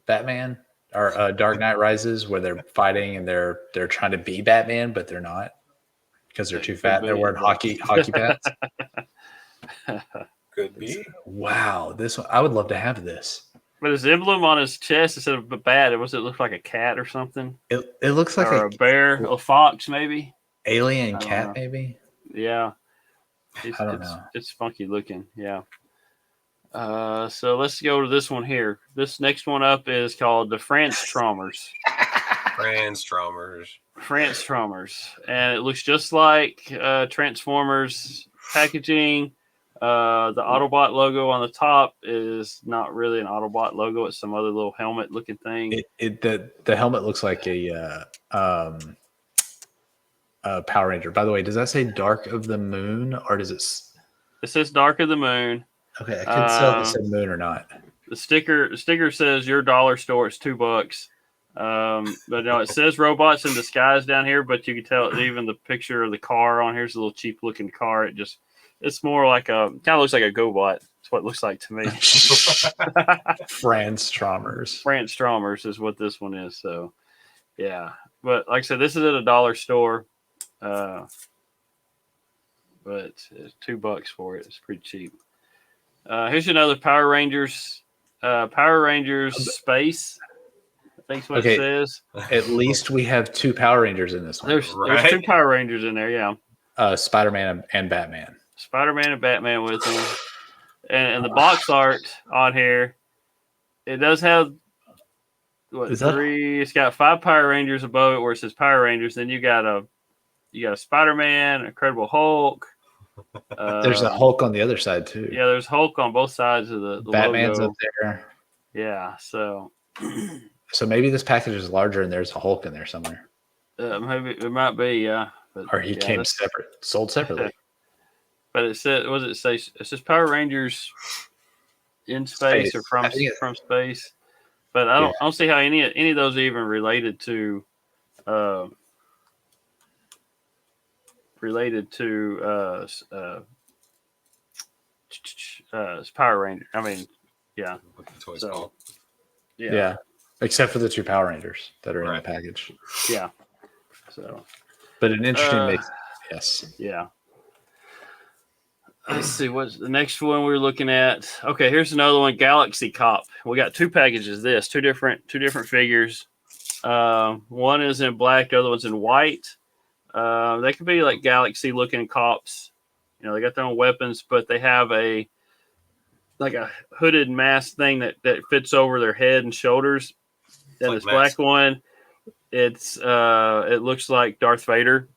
Batman or Dark Knight Rises, where they're fighting and they're trying to be Batman, but they're not because they're too fat. They're wearing hockey pads. Could be. Wow, this one, I would love to have this. But his emblem on his chest instead of a bat, it looked like a cat or something. It looks like a bear, a fox, maybe. Alien cat, maybe. Yeah, I don't know. It's funky looking. Yeah. So let's go to this one here. This next one up is called the Transformers. Transformers, and it looks just like Transformers packaging. The Autobot logo on the top is not really an Autobot logo. It's some other little helmet looking thing. The helmet looks like a Power Ranger. By the way, does that say Dark of the Moon or does it? It says Dark of the Moon. Okay, I couldn't tell if it said moon or not. The sticker says your dollar store. It's $2. But no, it says robots in disguise down here. But you can tell even the picture of the car on here is a little cheap looking car. It's more like kind of looks like a GoBot. That's what it looks like to me. Transformers is what this one is. So, yeah. But like I said, this is at a dollar store. But it's $2 for it. It's pretty cheap. Here's another Power Rangers. Power Rangers Space. I think's what it says. At least we have 2 Power Rangers in this one. There's 2 Power Rangers in there. Yeah. Spider-Man and Batman. Spider-Man and Batman with them. And the box art on here, it does have three. It's got 5 Power Rangers above it where it says Power Rangers. Then you got a Spider-Man, Incredible Hulk. There's a Hulk on the other side too. Yeah, there's Hulk on both sides of the Batman's logo. up there. Yeah, so maybe this package is larger and there's a Hulk in there somewhere. Maybe it might be, yeah. But, or he came sold separately. But it said, what does it say? It says Power Rangers in space or from space. But I don't see how any of those are even related to Power Ranger. I mean, yeah. So, yeah. Except for the 2 Power Rangers that are in the package. Yeah. So, but an interesting mix. Yes. Yeah. Let's see what's the next one we're looking at. Okay, here's another one, Galaxy Cop. We got 2 packages. Two different figures. One is in black, the other one's in white. They could be like Galaxy looking cops. You know, they got their own weapons, but they have a hooded mask thing that fits over their head and shoulders. And this black one, it looks like Darth Vader.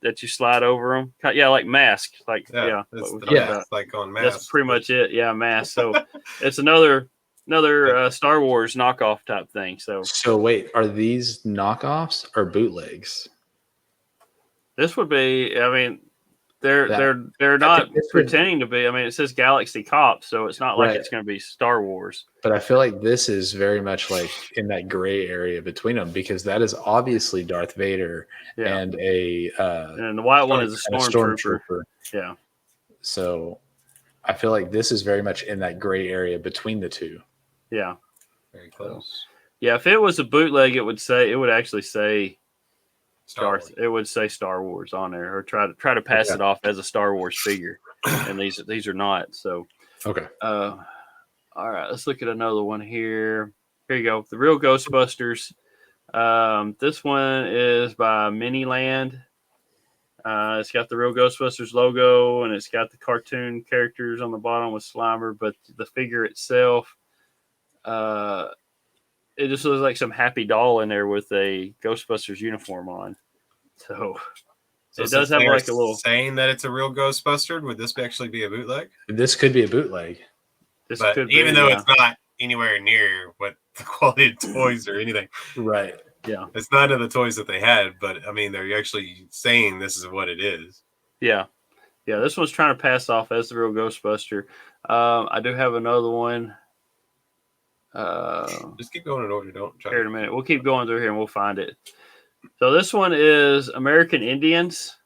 That you slide over them, like mask, like like on mask. That's pretty much it. Yeah, mask. So it's another Star Wars knockoff type thing. So wait, are these knockoffs or bootlegs? This would be. I mean, they're not pretending to be. I mean, it says Galaxy Cop, so it's not like it's going to be Star Wars. But I feel like this is very much like in that gray area between them because that is obviously Darth Vader and and the white one is a stormtrooper. Yeah. So I feel like this is very much in that gray area between the 2. Yeah. Very close. Yeah, if it was a bootleg, it would actually say it would say Star Wars on there, or try to pass it off as a Star Wars figure, and these are not. So okay. All right, let's look at another one here. Here you go, the Real Ghostbusters. This one is by Miniland. It's got the Real Ghostbusters logo, and it's got the cartoon characters on the bottom with Slimer, but the figure itself, it just looks like some happy doll in there with a Ghostbusters uniform on. So it does have like a little saying that it's a real Ghostbuster. Would this actually be a bootleg? This could be a bootleg. But even though it's not anywhere near what the quality of toys or anything, right? Yeah, it's none of the toys that they had. But I mean, they're actually saying this is what it is. Yeah, Yeah, this one's trying to pass off as the real Ghostbuster. I do have another one. Just keep going in order. Don't try. Here in a minute. We'll keep going through here and we'll find it. So this one is American Indians,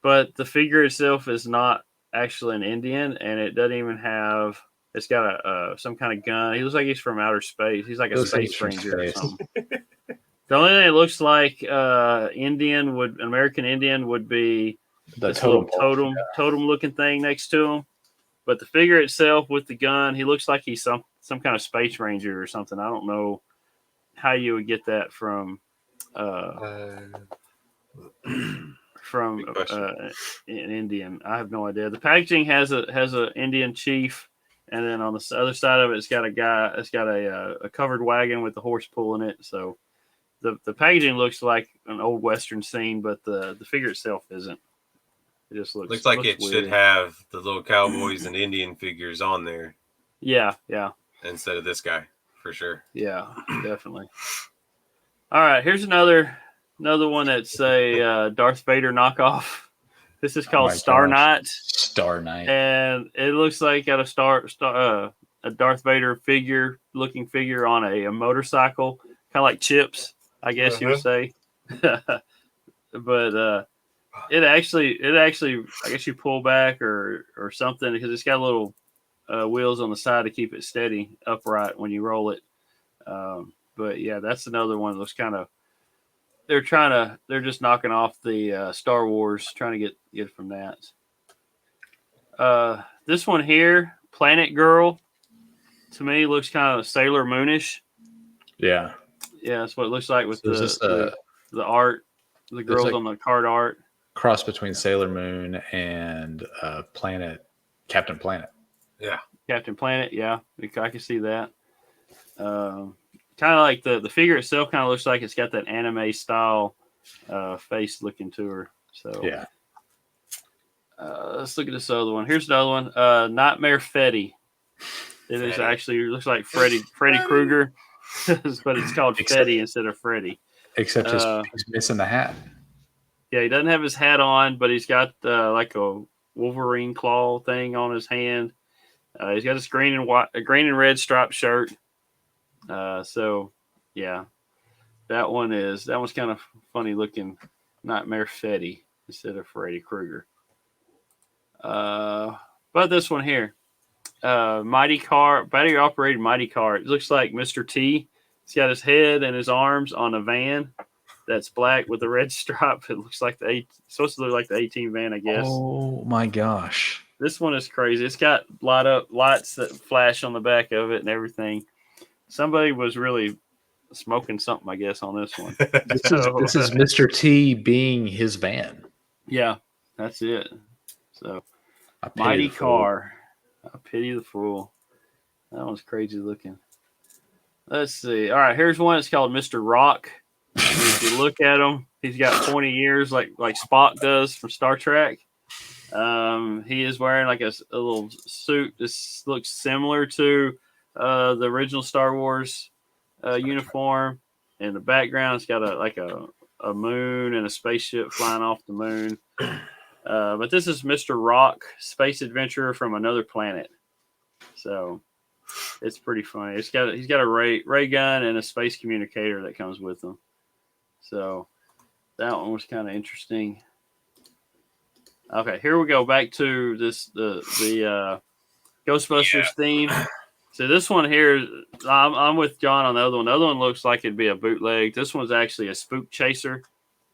but the figure itself is not actually an Indian, and it doesn't even have. It's got a some kind of gun. He looks like he's from outer space. He's like a space ranger or something. The only thing it looks like an American Indian would be The this little totem looking thing next to him. But the figure itself with the gun, he looks like he's some kind of space ranger or something. I don't know how you would get that from an Indian. I have no idea. The packaging has a Indian chief, and then on the other side of it, it's got a guy. It's got a covered wagon with a horse pulling it. So the packaging looks like an old Western scene, but the figure itself isn't. It just looks like it weird. should have the little cowboys and Indian figures on there. Yeah. Instead of this guy, for sure. Yeah, definitely. All right, here's another one that's a Darth Vader knockoff. This is called Star Knight. Star Knight, and it looks like got a Darth Vader looking figure on a motorcycle, kind of like Chips, I guess you would say. But it actually, I guess you pull back or something because it's got little wheels on the side to keep it steady, upright when you roll it. But yeah, that's another one that looks kind of. They're just knocking off the Star Wars, trying to get from that. This one here, Planet Girl, to me looks kind of Sailor Moonish. Yeah, that's what it looks like with the art, the girls like on the card art. Cross between Sailor Moon and Captain Planet. Yeah, Captain Planet. Yeah, I can see that. Kind of like the figure itself kind of looks like it's got that anime style face looking to her. So yeah. Let's look at this other one. Here's another one. Nightmare Fetty. It is actually looks like Freddy Krueger, but it's called Fetty instead of Freddy. Except he's missing the hat. Yeah, he doesn't have his hat on, but he's got like a Wolverine claw thing on his hand. He's got a green and red striped shirt. So yeah, that one's kind of funny looking. Nightmare Fetty instead of Freddy Krueger. But this one here, battery operated mighty car. It looks like Mr. T. He's got his head and his arms on a van that's black with a red stripe. It looks like supposed to look like the 18 van, I guess. Oh my gosh. This one is crazy. It's got lights that flash on the back of it and everything. Somebody was really smoking something, I guess, on this one. This is Mr. T being his van. Yeah, that's it. So, mighty car. I pity the fool. That one's crazy looking. Let's see. All right, here's one. It's called Mr. Rock. If you look at him, he's got pointy ears like Spock does from Star Trek. He is wearing like a little suit. This looks similar to the original Star Wars uniform. In the background, it's got a moon and a spaceship flying off the moon. But this is Mr. Rock, space adventurer from another planet. So it's pretty funny. He's got a ray gun and a space communicator that comes with him. So that one was kind of interesting. Okay, here we go back to the Ghostbusters theme. So this one here, I'm with John on the other one. The other one looks like it'd be a bootleg. This one's actually a Spook Chaser.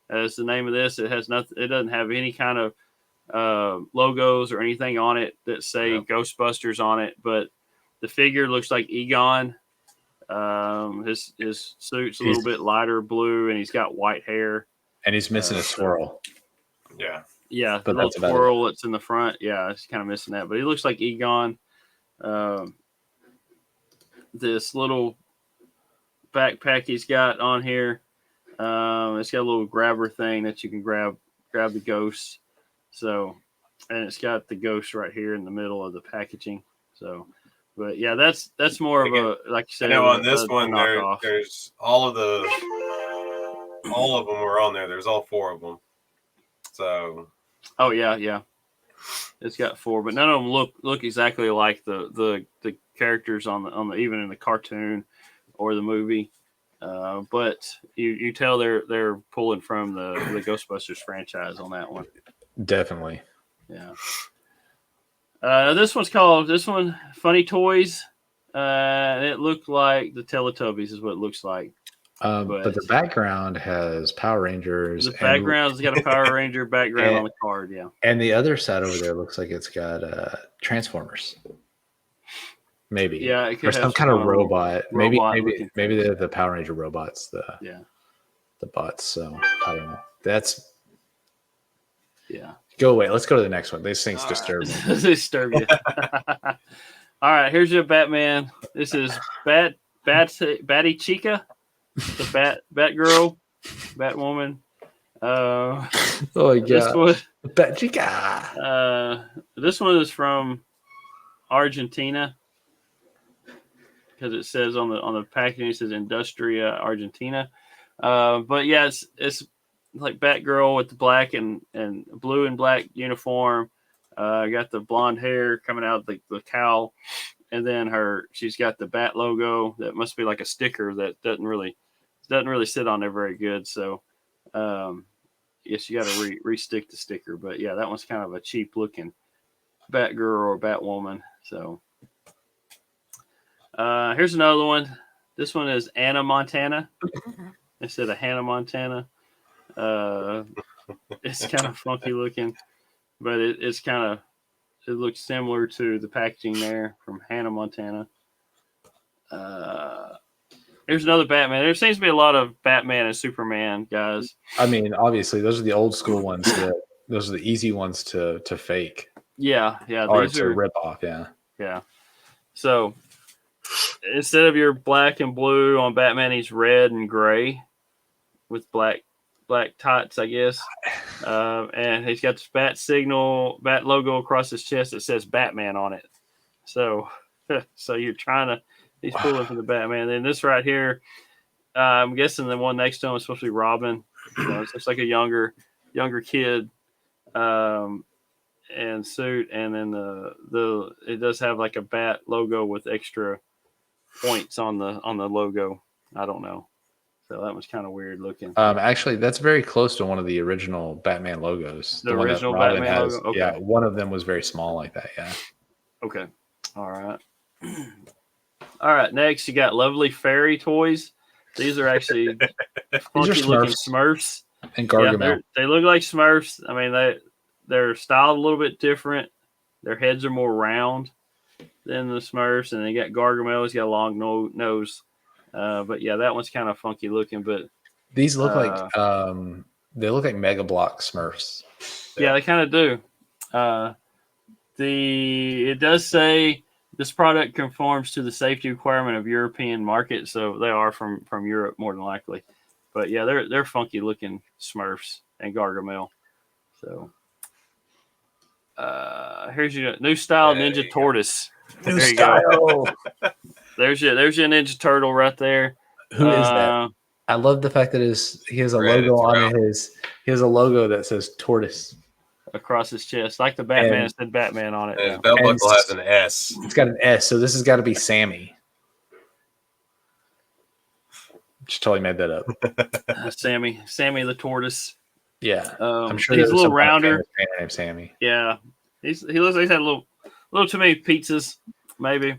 That's the name of this. It has nothing. It doesn't have any kind of logos or anything on it that say Ghostbusters on it. But the figure looks like Egon. His suit's a little bit lighter blue, and he's got white hair. And he's missing a swirl. Yeah, the little swirl that's in the front. Yeah, it's kind of missing that. But he looks like Egon. This little backpack he's got on here. It's got a little grabber thing that you can grab the ghost. So, and it's got the ghost right here in the middle of the packaging. So, but yeah, that's more of a, like you said. I know on this one there's all of them were on there. There's all four of them. So Oh yeah. It's got 4, but none of them look exactly like the characters on the even in the cartoon or the movie. But you tell they're pulling from the Ghostbusters franchise on that one. Definitely. Yeah. This one Funny Toys. It looked like the Teletubbies is what it looks like. But the background has Power Rangers. The background's got a Power Ranger background on the card, yeah. And the other side over there looks like it's got Transformers. Maybe. Yeah, it could or have some kind of robot. Maybe they're the Power Ranger robots, the bots. So I don't know. Go away. Let's go to the next one. These things disturb me. Disturb you. All right, here's your Batman. This is Batty Chica, the Batgirl, Batwoman. Oh my god! Bat Chica. This one is from Argentina because it says on the packaging it says Industria Argentina. But yeah, it's like Batgirl with the black and blue and black uniform. Got the blonde hair coming out the cowl, and then she's got the Bat logo that must be like a sticker that doesn't really sit on there very good. So, yes, you got to re-stick the sticker. But yeah, that one's kind of a cheap looking Batgirl or Batwoman. So, here's another one. This one is Anna Montana instead of Hannah Montana. It's kind of funky looking, but it looks similar to the packaging there from Hannah Montana. Here's another Batman. There seems to be a lot of Batman and Superman guys. I mean, obviously, those are the old school ones. Those are the easy ones to fake. Yeah. Or to rip off. Yeah. So instead of your black and blue on Batman, he's red and gray with black tights, I guess. And he's got this bat logo across his chest that says Batman on it. So he's pulling from the Batman. Then this right here, I'm guessing the one next to him is supposed to be Robin. It's just like a younger kid, and suit. And then it does have like a bat logo with extra points on the logo. I don't know. So that was kind of weird looking. Actually, that's very close to one of the original Batman logos. The original Batman logo? Okay. Yeah, one of them was very small like that, yeah. Okay. All right. All right, next you got Lovely Fairy Toys. These are actually funky looking Smurfs. And Gargamel. Yeah, they look like Smurfs. I mean, they're styled a little bit different. Their heads are more round than the Smurfs, and they got Gargamel. He's got a long nose. But yeah, that one's kind of funky looking. But these look like they look like Mega Block Smurfs. Yeah, they kind of do. It does say this product conforms to the safety requirement of European market, so they are from Europe more than likely. But yeah, they're funky looking Smurfs and Gargamel. So here's your new style Ninja Tortoise. New style. There's your Ninja Turtle right there. Who is that? I love the fact that he has a logo on he has a logo that says tortoise across his chest, like the Batman said Batman on it. His belt buckle has an S. It's got an S, so this has got to be Sammy. Just totally made that up. Sammy the tortoise. Yeah, I'm sure he's a little rounder. Named Sammy. Yeah, he looks like he's had a little too many pizzas, maybe.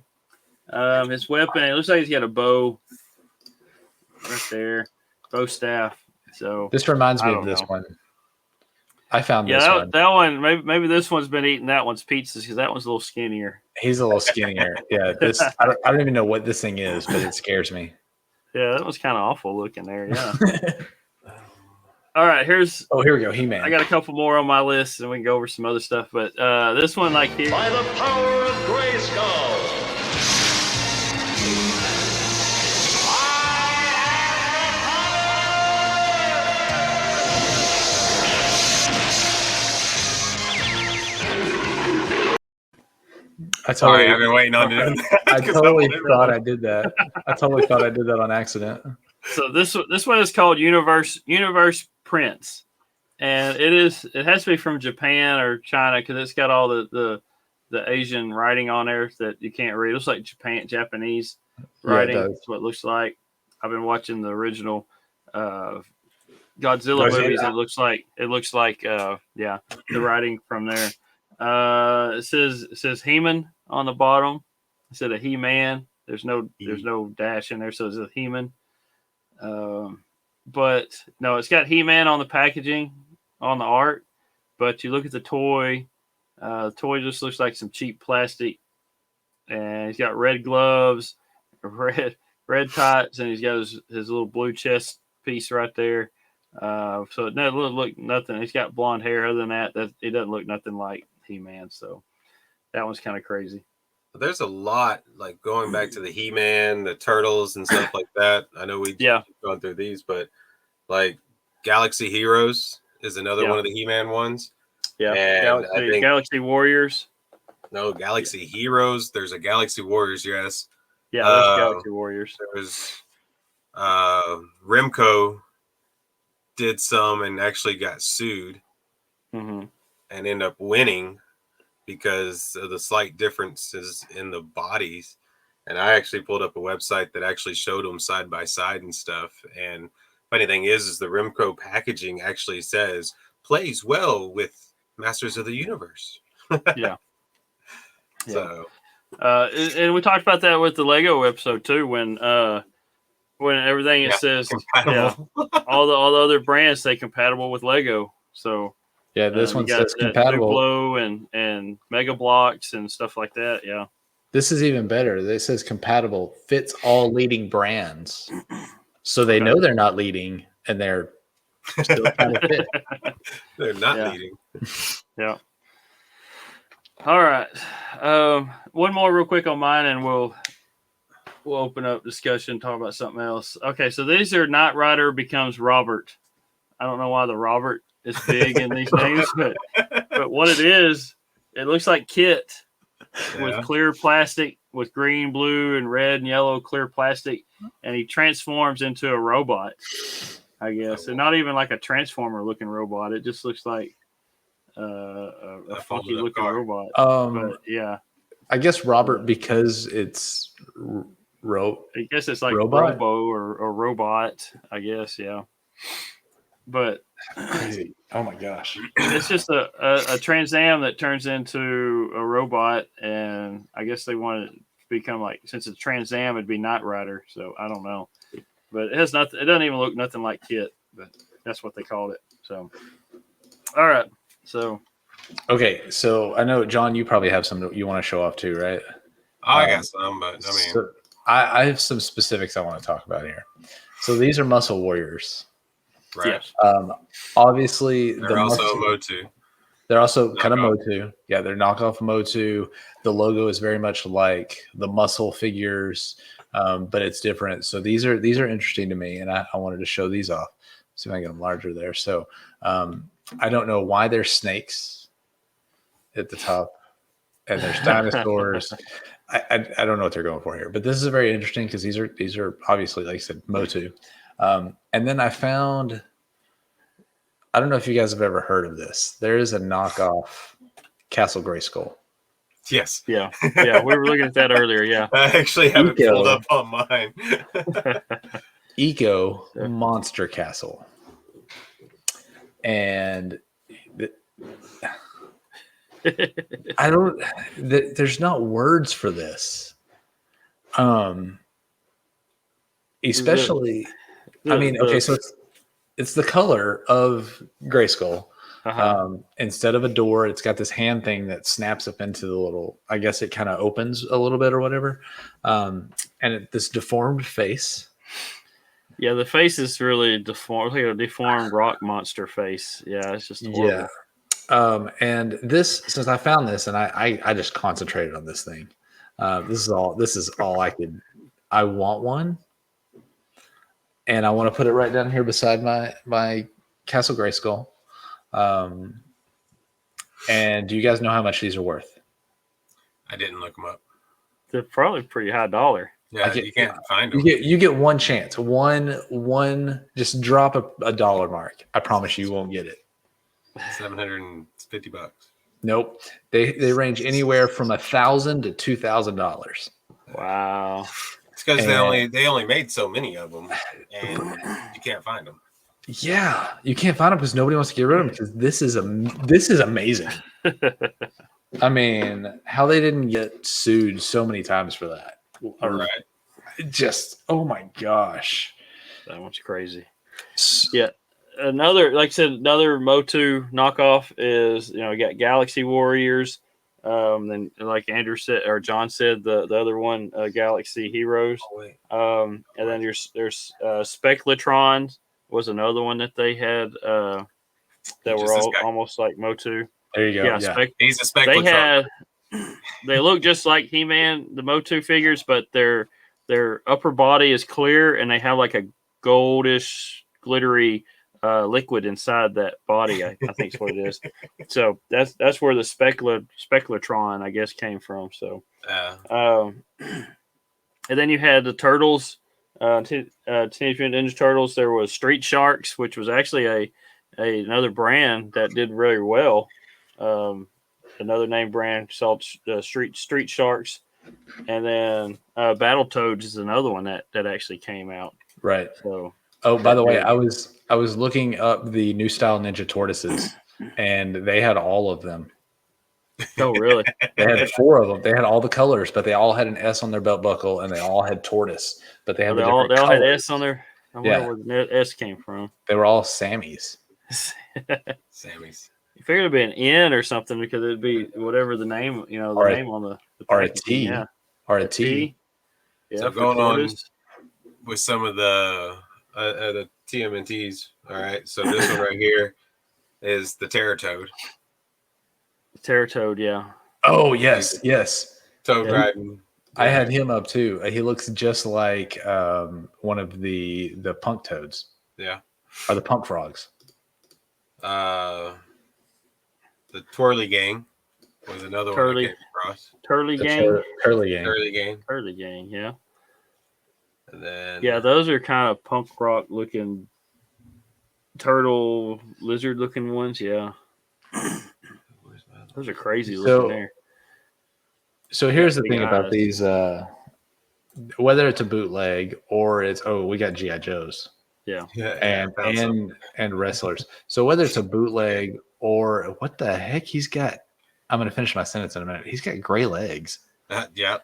His weapon, it looks like he's got a bow right there, bow staff. So this reminds me of this one. I found this one. That one, maybe this one's been eating that one's pizzas because that one's a little skinnier. He's a little skinnier. Yeah, I don't even know what this thing is, but it scares me. Yeah, that was kind of awful looking there. Yeah. All right, here we go. He-Man. I got a couple more on my list, and we can go over some other stuff. But this one, like here, by the power of Grayskull. Sorry, I've been waiting on you. I totally thought I did that. I totally thought I did that on accident. So this one is called Universe Prince, and it has to be from Japan or China because it's got all the Asian writing on there that you can't read. It looks like Japanese writing. That's what it looks like. I've been watching the original Godzilla movies. It looks like the writing from there. It says He-Man on the bottom instead of He-Man. There's no dash in there, so it's a He-Man. But no, it's got He-Man on the packaging on the art. But you look at the toy. The toy just looks like some cheap plastic, and he's got red gloves, red tights, and he's got his little blue chest piece right there. So it doesn't look nothing. He's got blonde hair. Other than that, it doesn't look nothing like He-Man. So that one's kind of crazy. There's a lot, like going back to the He-Man, the Turtles, and stuff like that. I know we've gone through these, but like Galaxy Heroes is another one of the He-Man ones. Yeah, and Galaxy Warriors. No, Galaxy Heroes. There's a Galaxy Warriors, yes. Yeah, there's Galaxy Warriors. There's Remco did some and actually got sued and ended up winning because of the slight differences in the bodies. And I actually pulled up a website that actually showed them side by side and stuff. And funny thing is the Remco packaging actually says plays well with Masters of the Universe. Yeah. So, and we talked about that with the Lego episode too, when everything says all the other brands say compatible with Lego. So this one says compatible. Duplo and Mega Blocks and stuff like that. Yeah. This is even better. It says compatible, fits all leading brands. So they know they're not leading and they're still kind of fit. They're not leading. Yeah. All right. One more real quick on mine and we'll open up discussion, talk about something else. Okay, so these are Knight Rider becomes Robert. I don't know why the Robert is big in these names, but what it is, it looks like Kit with clear plastic with green, blue, and red and yellow clear plastic, and he transforms into a robot, I guess. And not even like a Transformer looking robot. It just looks like a funky looking robot. But yeah. I guess Robert because it's I guess it's like robot? Robo or robot, I guess, yeah. But crazy. Oh my gosh. It's just a Trans Am that turns into a robot, and I guess they want to become like, since it's Trans Am, it'd be Knight Rider, so I don't know. But it has nothing, it doesn't even look nothing like Kit, but that's what they called it. So all right. So okay, so I know John, you probably have some you want to show off too, right? I got some, but I mean so I have some specifics I want to talk about here. So these are Muscle Warriors. Right. Obviously, they're also Motu. They're also kind of Motu. Yeah, they're knockoff Motu. The logo is very much like the muscle figures, but it's different. So these are interesting to me, and I wanted to show these off. See if I can get them larger there. So I don't know why there's snakes at the top, and there's dinosaurs. I don't know what they're going for here, but this is very interesting because these are obviously, like I said, Motu. And then I found, I don't know if you guys have ever heard of this. There is a knockoff Castle Grayskull. Yes. Yeah. Yeah. We were looking at that earlier. Yeah. I actually have it pulled up on mine. Eco Monster Castle. And there's not words for this. Especially, I mean, okay, so it's the color of Grayskull. Instead of a door, it's got this hand thing that snaps up into the little, I guess it kind of opens a little bit or whatever. And this deformed face. Yeah, the face is really deformed, like a deformed rock monster face. Yeah, it's just horrible. Yeah. And this, since I found this, and I just concentrated on this thing. This is all I want one. And I want to put it right down here beside my Castle Grayskull. And do you guys know how much these are worth? I didn't look them up. They're probably pretty high dollar. Yeah, you can't find them. You get one chance. One just drop a dollar mark. I promise you won't get it. $750. Nope. They range anywhere from $1,000 to $2,000. Wow. It's because And- they only made so many of them, and you can't find them. Yeah, you can't find them because nobody wants to get rid of them because this is amazing. I mean, how they didn't get sued so many times for that. All right. Just, oh my gosh. That one's crazy. Yeah. Another, like I said, another Motu knockoff is, you got Galaxy Warriors. Then, like Andrew said, or John said, the other one, Galaxy Heroes. Oh, wait. And then there's Speculatron was another one that they had that were all almost like Motu. There you go. Yeah. He's a Speculatron. They look just like He-Man, the Motu figures, but their upper body is clear and they have like a goldish, glittery liquid inside that body. I think is what it is. So that's where the Speculatron, I guess, came from. So, and then you had the Turtles, Teenage Mutant Ninja Turtles. There was Street Sharks, which was actually another brand that did really well. Another name brand called Street Sharks, and then Battletoads is another one that actually came out. Right. So, by the way, I was looking up the new style Ninja Tortoises, and they had all of them. Oh, really? They had 4 of them. They had all the colors, but they all had an S on their belt buckle, and they all had tortoise. But they had they all had S on there. I wonder Yeah. where the S came from. They were all Sammys. Sammy's. You figured it'd be an N or something because it'd be whatever the name, the Or name on the or a packaging. T. Yeah. Or a T. Yeah. So for going on tortoise. with some of the TMNTs. All right. So this one right here is the Terratoad. Terratoad, yeah. Oh, yes. Toad Yeah. riding. I had him up too. He looks just like one of the punk toads. Yeah. Or the punk frogs. The Twirly Gang was another one that came across. Turley The Gang. Curly Gang. Twirly Gang. Turley Gang, yeah. And then Yeah, those are kind of punk rock looking turtle lizard looking ones, yeah. Those are crazy looking there. So here's the Big thing about eyes. these, whether it's a bootleg or we got G.I. Joes Yeah. and wrestlers. So whether it's a bootleg or what the heck he's got, I'm going to finish my sentence in a minute. He's got gray legs. Yeah.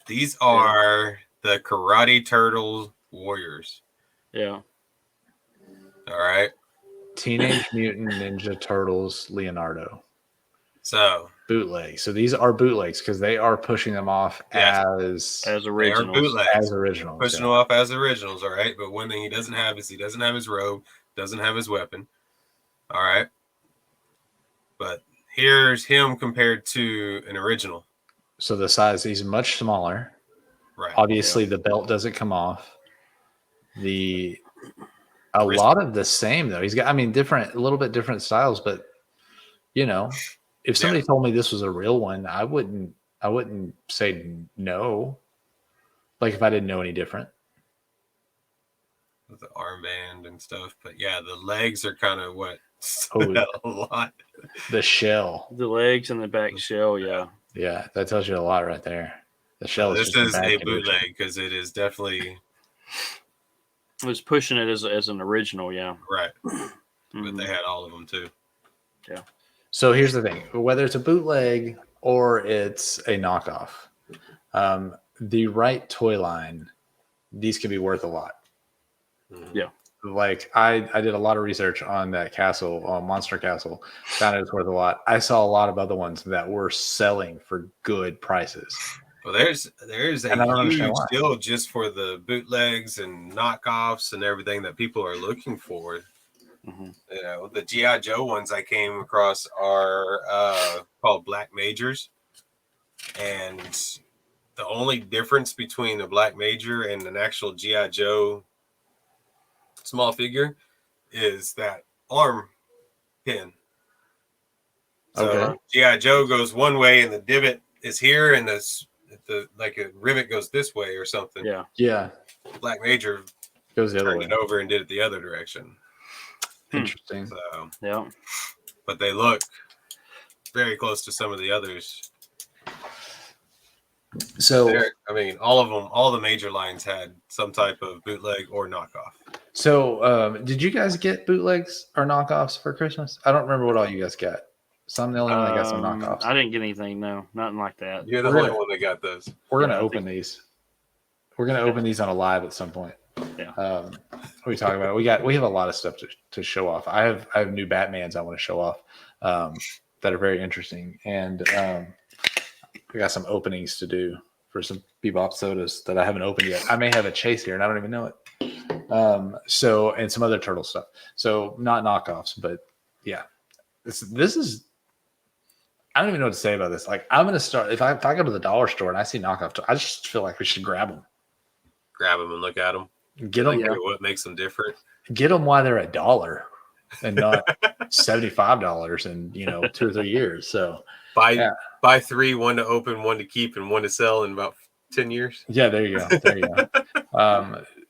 These are the Karate Turtle Warriors. Yeah. All right. Teenage Mutant Ninja Turtles Leonardo. So Bootleg. So these are bootlegs because they are pushing them off as they are originals. bootlegs. As originals. Pushing them off as originals. All right. But one thing he doesn't have is he doesn't have his robe, doesn't have his weapon. All right. But here's him compared to an original. So the size, he's much smaller. Right. Obviously, the belt doesn't come off. A lot of the same though. He's got, a little bit different styles, but if somebody told me this was a real one, I wouldn't say no. Like if I didn't know any different. With the armband and stuff, but yeah, the legs are kind of what Oh, a lot. The shell. The legs and the back shell, yeah. Yeah, that tells you a lot right there. The shell. This just in is bad a condition. bootleg because it is definitely It was pushing it as an original, yeah. right. But Mhm. they had all of them too. So here's the thing: whether it's a bootleg or it's a knockoff, the right toy line, these can be worth a lot. Yeah. Like I did a lot of research on that castle, Monster Castle. Found it's worth a lot. I saw a lot of other ones that were selling for good prices. Well, there's And I don't a huge understand why. deal just for the bootlegs and knockoffs and everything that people are looking for. Mhm. The G.I. Joe ones I came across are called Black Majors, and the only difference between a Black Major and an actual G.I. Joe small figure is that arm pin. So Okay. G.I. Joe goes one way and the divot is here, and the like a rivet goes this way or something. Yeah. Yeah, Black Major goes the other turned way. it over and did it the other direction. Interesting. So Yeah. but they look very close to some of the others. So, I mean, all of them, all the major lines had some type of bootleg or knockoff. So, did you guys get bootlegs or knockoffs for Christmas? I don't remember what all you guys got. So I'm the only one that got some knockoffs. I didn't get anything. No, nothing like that. You're the only one that got those. We're gonna open these. We're gonna open these on a live at some point. Yeah. We talk about it. We have a lot of stuff to show off. I have new Batmans I want to show off that are very interesting, and we got some openings to do for some Bebop sodas that I haven't opened yet. I may have a Chase here, and I don't even know it. So, and some other turtle stuff. So not knockoffs, but yeah, this is. I don't even know what to say about this. Like, I'm gonna start if I go to the dollar store and I see knockoff, I just feel like we should grab them. Grab them and look at them. Get them. What makes them different? Get them while they're $1 and not $75 in 2 or 3 years. So buy 3, 1 to open, 1 to keep, and 1 to sell in about 10 years. Yeah, there you go.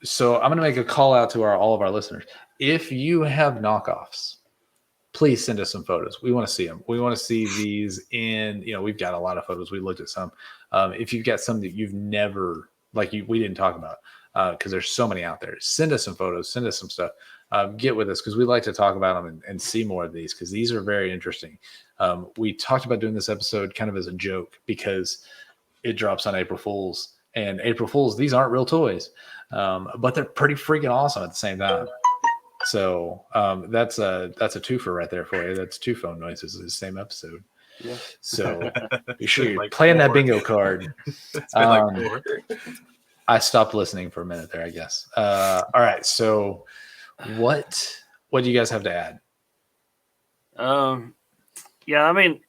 So I'm going to make a call out to all of our listeners. If you have knockoffs, please send us some photos. We want to see them. We want to see these in. We've got a lot of photos. We looked at some. If you've got some that you've never we didn't talk about. Because there's so many out there. Send us some photos. Send us some stuff. Get with us because we like to talk about them and see more of these because these are very interesting. We talked about doing this episode kind of as a joke because it drops on April Fools. And April Fools, these aren't real toys, but they're pretty freaking awesome at the same time. So that's a twofer right there for you. That's 2 phone noises in the same episode. Yeah. So be sure you're playing that bingo card. It's been like 4. I stopped listening for a minute there, I guess. All right. So what do you guys have to add? Yeah, I mean,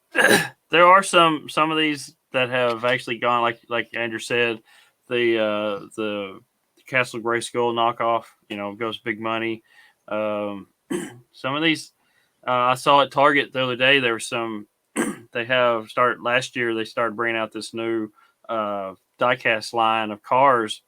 there are some of these that have actually gone, like Andrew said, the Castle Grayskull knockoff, goes big money. Some of these, I saw at Target the other day, there were some, last year, they started bringing out this new diecast line of cars,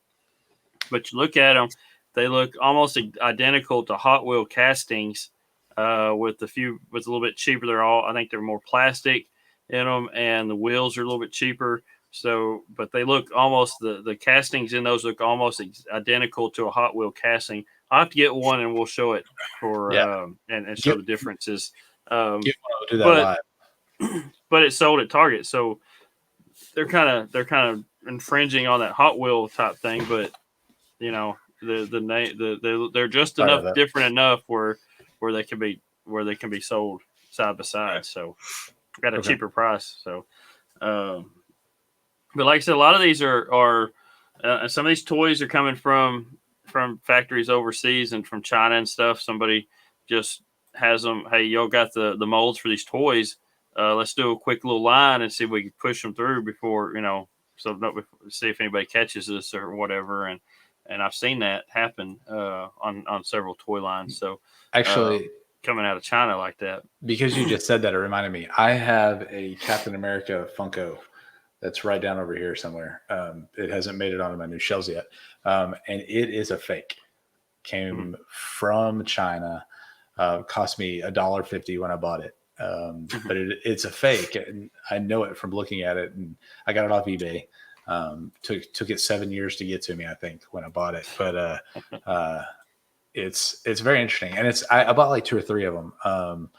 but you look at them, they look almost identical to Hot Wheel castings, with a little bit cheaper. I think they're more plastic in them, and the wheels are a little bit cheaper. So, but they look almost the castings in those look almost identical to a Hot Wheel casting. I'll have to get one and we'll show it for and show the differences. Do that live. But it's sold at Target, so they're kind of infringing on that Hot Wheel type thing. But they're just enough different enough where they can be sold side by side. So got a cheaper price. So, but like I said, a lot of these are some of these toys are coming from factories overseas and from China and stuff. Somebody just has them. Hey, y'all got the molds for these toys. Let's do a quick little line and see if we can push them through before, see if anybody catches this or whatever. And I've seen that happen on several toy lines. So actually, coming out of China like that. Because you just said that, it reminded me. I have a Captain America Funko that's right down over here somewhere. It hasn't made it onto my new shelves yet, and it is a fake. Came from China. Cost me $1.50 when I bought it. But it's a fake, and I know it from looking at it. And I got it off eBay. Took it 7 years to get to me, I think, when I bought it. But it's very interesting, and I bought like 2 or 3 of them.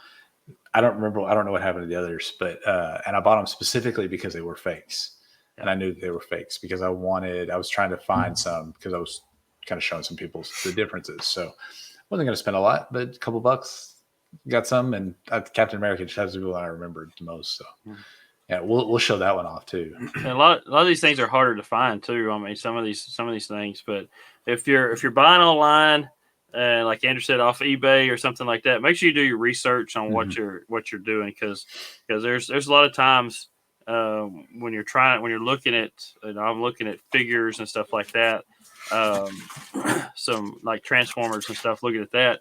I don't remember. I don't know what happened to the others, but and I bought them specifically because they were fakes, and I knew they were fakes because I was trying to find some because I was kind of showing some people the differences. So I wasn't going to spend a lot, but a couple bucks, got some, and Captain America just has to be what I remembered the most. So yeah, we'll show that one off too. And a lot of these things are harder to find too. I mean, some of these things, but if you're buying online, like Andrew said, off eBay or something like that, make sure you do your research on what you're doing because there's a lot of times when you're looking at, I'm looking at figures and stuff like that, some like Transformers and stuff. Looking at that,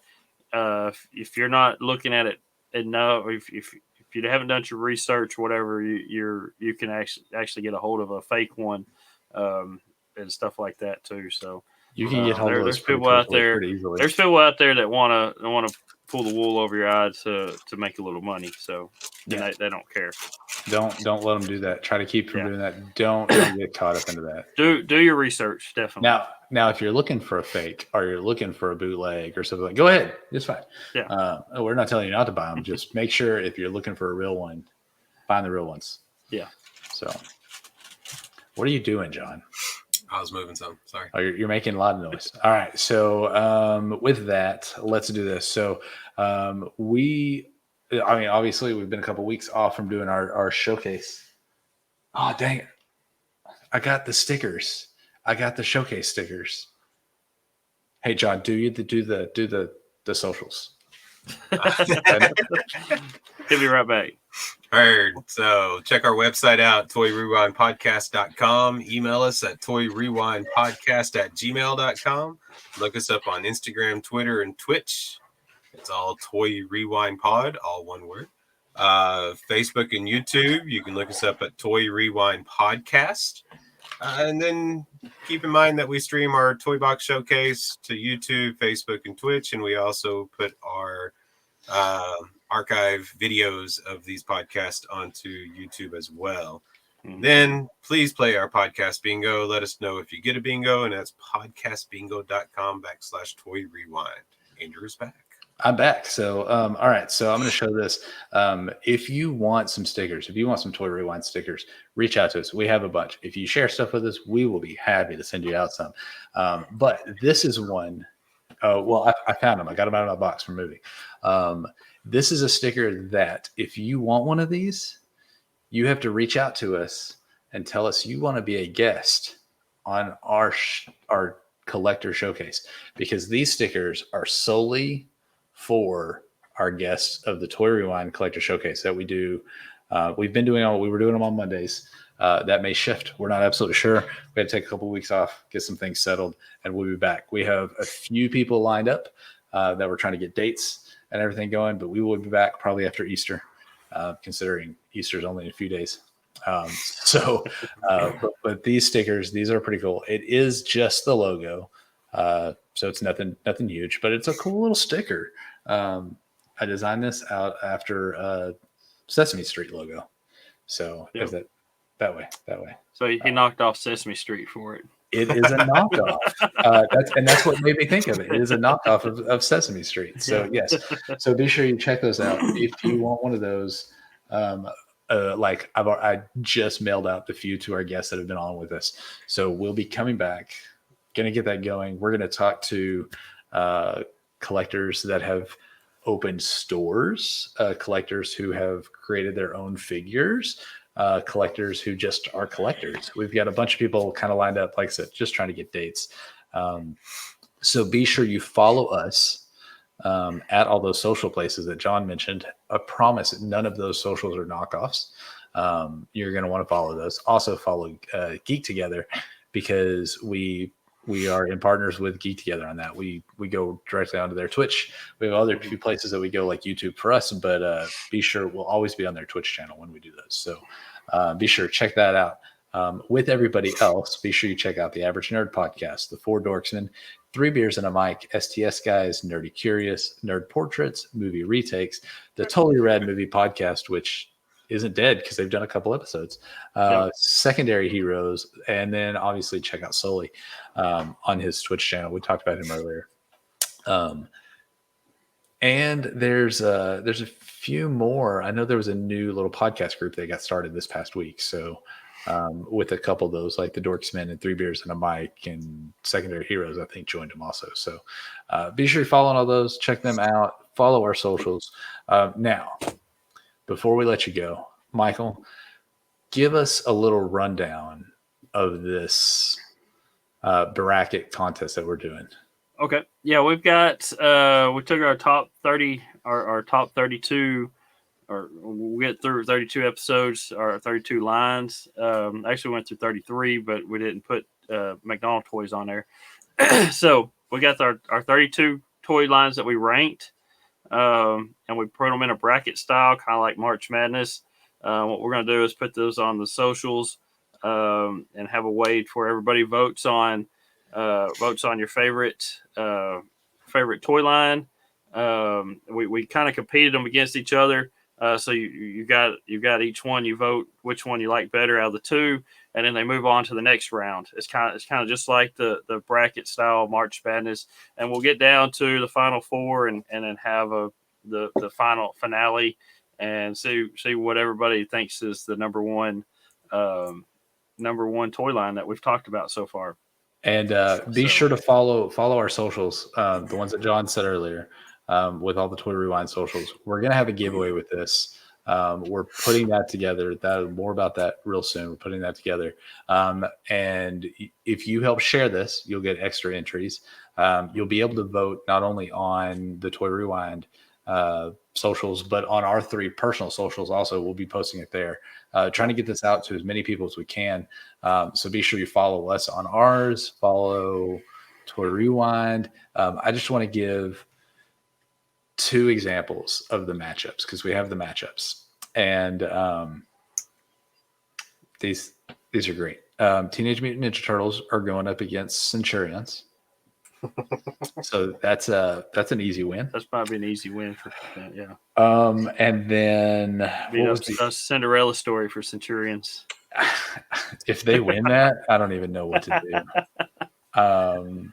if you're not looking at it enough, if you haven't done your research, whatever, you can actually get a hold of a fake one and stuff like that too. So You can get hold of there's those pretty people out quickly, there. pretty easily. There's people out there that want to pull the wool over your eyes to make a little money. So they don't care. Don't let them do that. Try to keep from doing that. Don't get caught up into that. Do your research, definitely. Now, if you're looking for a fake or you're looking for a bootleg or something, go ahead. It's fine. Yeah. We're not telling you not to buy them. Just make sure if you're looking for a real one, find the real ones. Yeah. So, what are you doing, John? I was moving some. Sorry. Oh, you're making a lot of noise. All right. So, with that, let's do this. So, obviously, we've been a couple weeks off from doing our showcase. Oh, dang it! I got the stickers. I got the showcase stickers. Hey, John, do the socials. He'll be right back. Heard. So check our website out, toyrewindpodcast.com. Email us at toyrewindpodcast@gmail.com. Look us up on Instagram, Twitter, and Twitch. It's all Toy Rewind Pod, all one word. Facebook and YouTube, you can look us up at Toy Rewind Podcast. And then keep in mind that we stream our Toy Box Showcase to YouTube, Facebook, and Twitch. And we also put our archive videos of these podcasts onto YouTube as well. Mm-hmm. Then please play our podcast bingo. Let us know if you get a bingo, and that's podcastbingo.com/Toy Rewind. Andrew's back. I'm back. So, all right. So I'm going to show this. If you want some stickers, if you want some Toy Rewind stickers, reach out to us. We have a bunch. If you share stuff with us, we will be happy to send you out some. But this is one. Well, I found them. I got them out of my box from moving. This is a sticker that if you want one of these, you have to reach out to us and tell us you want to be a guest on our collector showcase, because these stickers are solely for our guests of the Toy Rewind Collector Showcase that we do. We've been doing we were doing them on Mondays. That may shift. We're not absolutely sure. We had to take a couple of weeks off, get some things settled, and we'll be back. We have a few people lined up that we're trying to get dates and everything going, but we will be back probably after Easter, considering Easter's only in a few days. But these stickers, these are pretty cool. It is just the logo. So it's nothing huge, but it's a cool little sticker. I designed this out after Sesame Street logo. So is that way. So he knocked off Sesame Street for it. It is a knockoff. That's what made me think of it. It is a knockoff of Sesame Street. So yes. So be sure you check those out. If you want one of those, I just mailed out the few to our guests that have been on with us. So we'll be coming back, going to get that going. We're going to talk to collectors that have opened stores, collectors who have created their own figures, collectors who just are collectors. We've got a bunch of people kind of lined up, like I said, just trying to get dates. So be sure you follow us at all those social places that John mentioned. I promise none of those socials are knockoffs. You're going to want to follow those. Also follow Geek Together, because we are in partners with Geek Together on that. We go directly onto their Twitch. We have other few places that we go, like YouTube for us, but be sure we'll always be on their Twitch channel when we do those. So be sure to check that out. With everybody else, be sure you check out the Average Nerd Podcast, the Four Dorksmen, Three Beers and a Mic, STS Guys, Nerdy Curious, Nerd Portraits, Movie Retakes, the Totally Rad Movie Podcast, which isn't dead because they've done a couple episodes, Secondary Heroes, and then obviously check out Sully on his Twitch channel. We talked about him earlier. And there's a few more. I know there was a new little podcast group that got started this past week. So with a couple of those, like the Dorksmen and Three Beers and a Mic and Secondary Heroes, I think joined them also. So be sure you follow all those, check them out, follow our socials. Now, before we let you go, Michael, give us a little rundown of this bracket contest that we're doing. Okay. Yeah, we've got we took our top 30, our top 32, or we'll get through 32 episodes, or 32 lines. Actually went through 33, but we didn't put McDonald toys on there. So we got our 32 toy lines that we ranked. And we put them in a bracket style, kind of like March Madness. What we're going to do is put those on the socials and have a way for everybody votes on votes on your favorite toy line. We kind of competed them against each other. So you got each one, you vote which one you like better out of the two, and then they move on to the next round. It's kind of just like the bracket style March Madness, and we'll get down to the final four and then have the final finale and see what everybody thinks is the number one toy line that we've talked about so far. And be sure to follow our socials, the ones that John said earlier. With all the Toy Rewind socials, we're gonna have a giveaway with this. We're putting that together. More about that real soon. We're putting that together. And if you help share this, you'll get extra entries. You'll be able to vote not only on the Toy Rewind socials, but on our 3 personal socials. Also, we'll be posting it there. Trying to get this out to as many people as we can. So be sure you follow us on ours. Follow Toy Rewind. I just want to give 2 examples of the matchups because we have the matchups, and these are great. Teenage Mutant Ninja Turtles are going up against Centurions, so that's an easy win. That's probably an easy win for yeah. And then what was a Cinderella story for Centurions? If they win that, I don't even know what to do.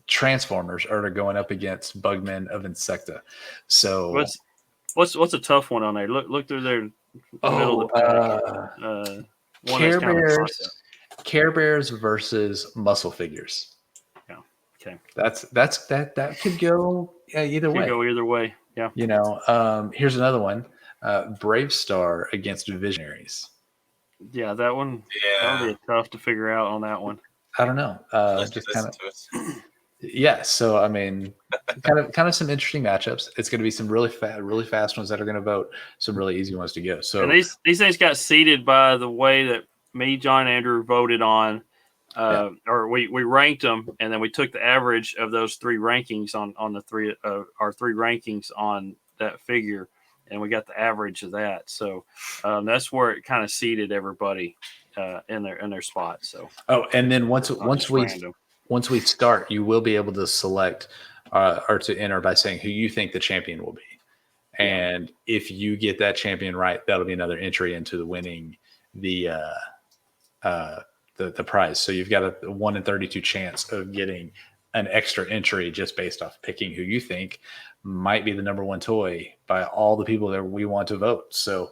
Transformers are going up against Bugmen of Insecta. So what's a tough one on there? Look through their middle of the pack. Care Bears versus Muscle Figures. Yeah. Okay. That could go either way. Go either way. Yeah. Here's another one. Brave Star against Visionaries. Yeah, that one. Yeah. That'll be tough to figure out on that one. I don't know. Just kind of. Yeah, so I mean, kind of some interesting matchups. It's going to be some really fast ones that are going to vote, some really easy ones to go. So and these things got seeded by the way that me, John, and Andrew voted on, or we ranked them, and then we took the average of those 3 rankings on the our 3 rankings on that figure, and we got the average of that. So that's where it kind of seeded everybody in their spot. So and then once we start, you will be able to select or to enter by saying who you think the champion will be. And if you get that champion right, that'll be another entry into the winning the prize. So you've got a 1 in 32 chance of getting an extra entry just based off picking who you think might be the number 1 toy by all the people that we want to vote. So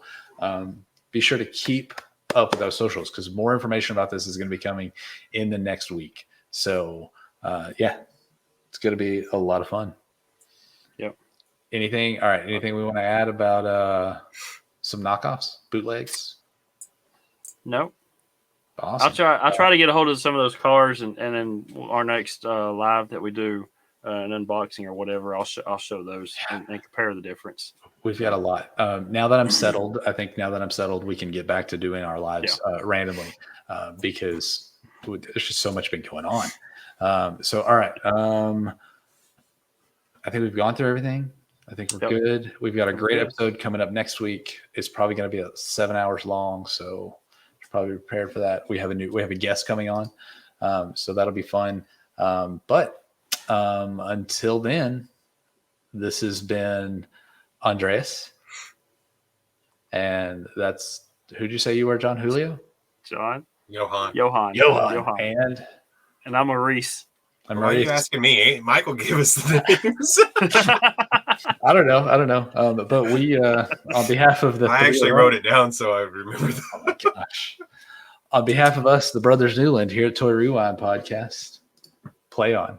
be sure to keep up with those socials because more information about this is going to be coming in the next week. So, it's going to be a lot of fun. Yep. Anything we want to add about some knockoffs, bootlegs? No. Awesome. I'll try to get a hold of some of those cars and then our next live that we do, an unboxing or whatever. I'll show those and compare the difference. We've got a lot. Now that I'm settled, we can get back to doing our lives randomly because there's just so much been going on. All right. I think we've gone through everything. I think we're good. We've got a great episode coming up next week. It's probably going to be 7 hours long, so you're probably prepared for that. We have a guest coming on, so that'll be fun. But until then, this has been Andres, and that's who'd you say you were, John? Julio? John. Johan. And I'm Maurice. Why are you asking me? Michael gave us the names. I don't know. But we, on behalf of I actually wrote it down so I remember that. Oh my gosh. On behalf of us, the Brothers Newland here at Toy Rewind Podcast, play on.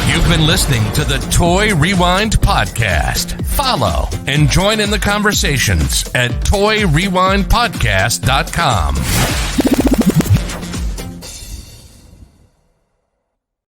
You've been listening to the Toy Rewind Podcast. Follow and join in the conversations at toyrewindpodcast.com.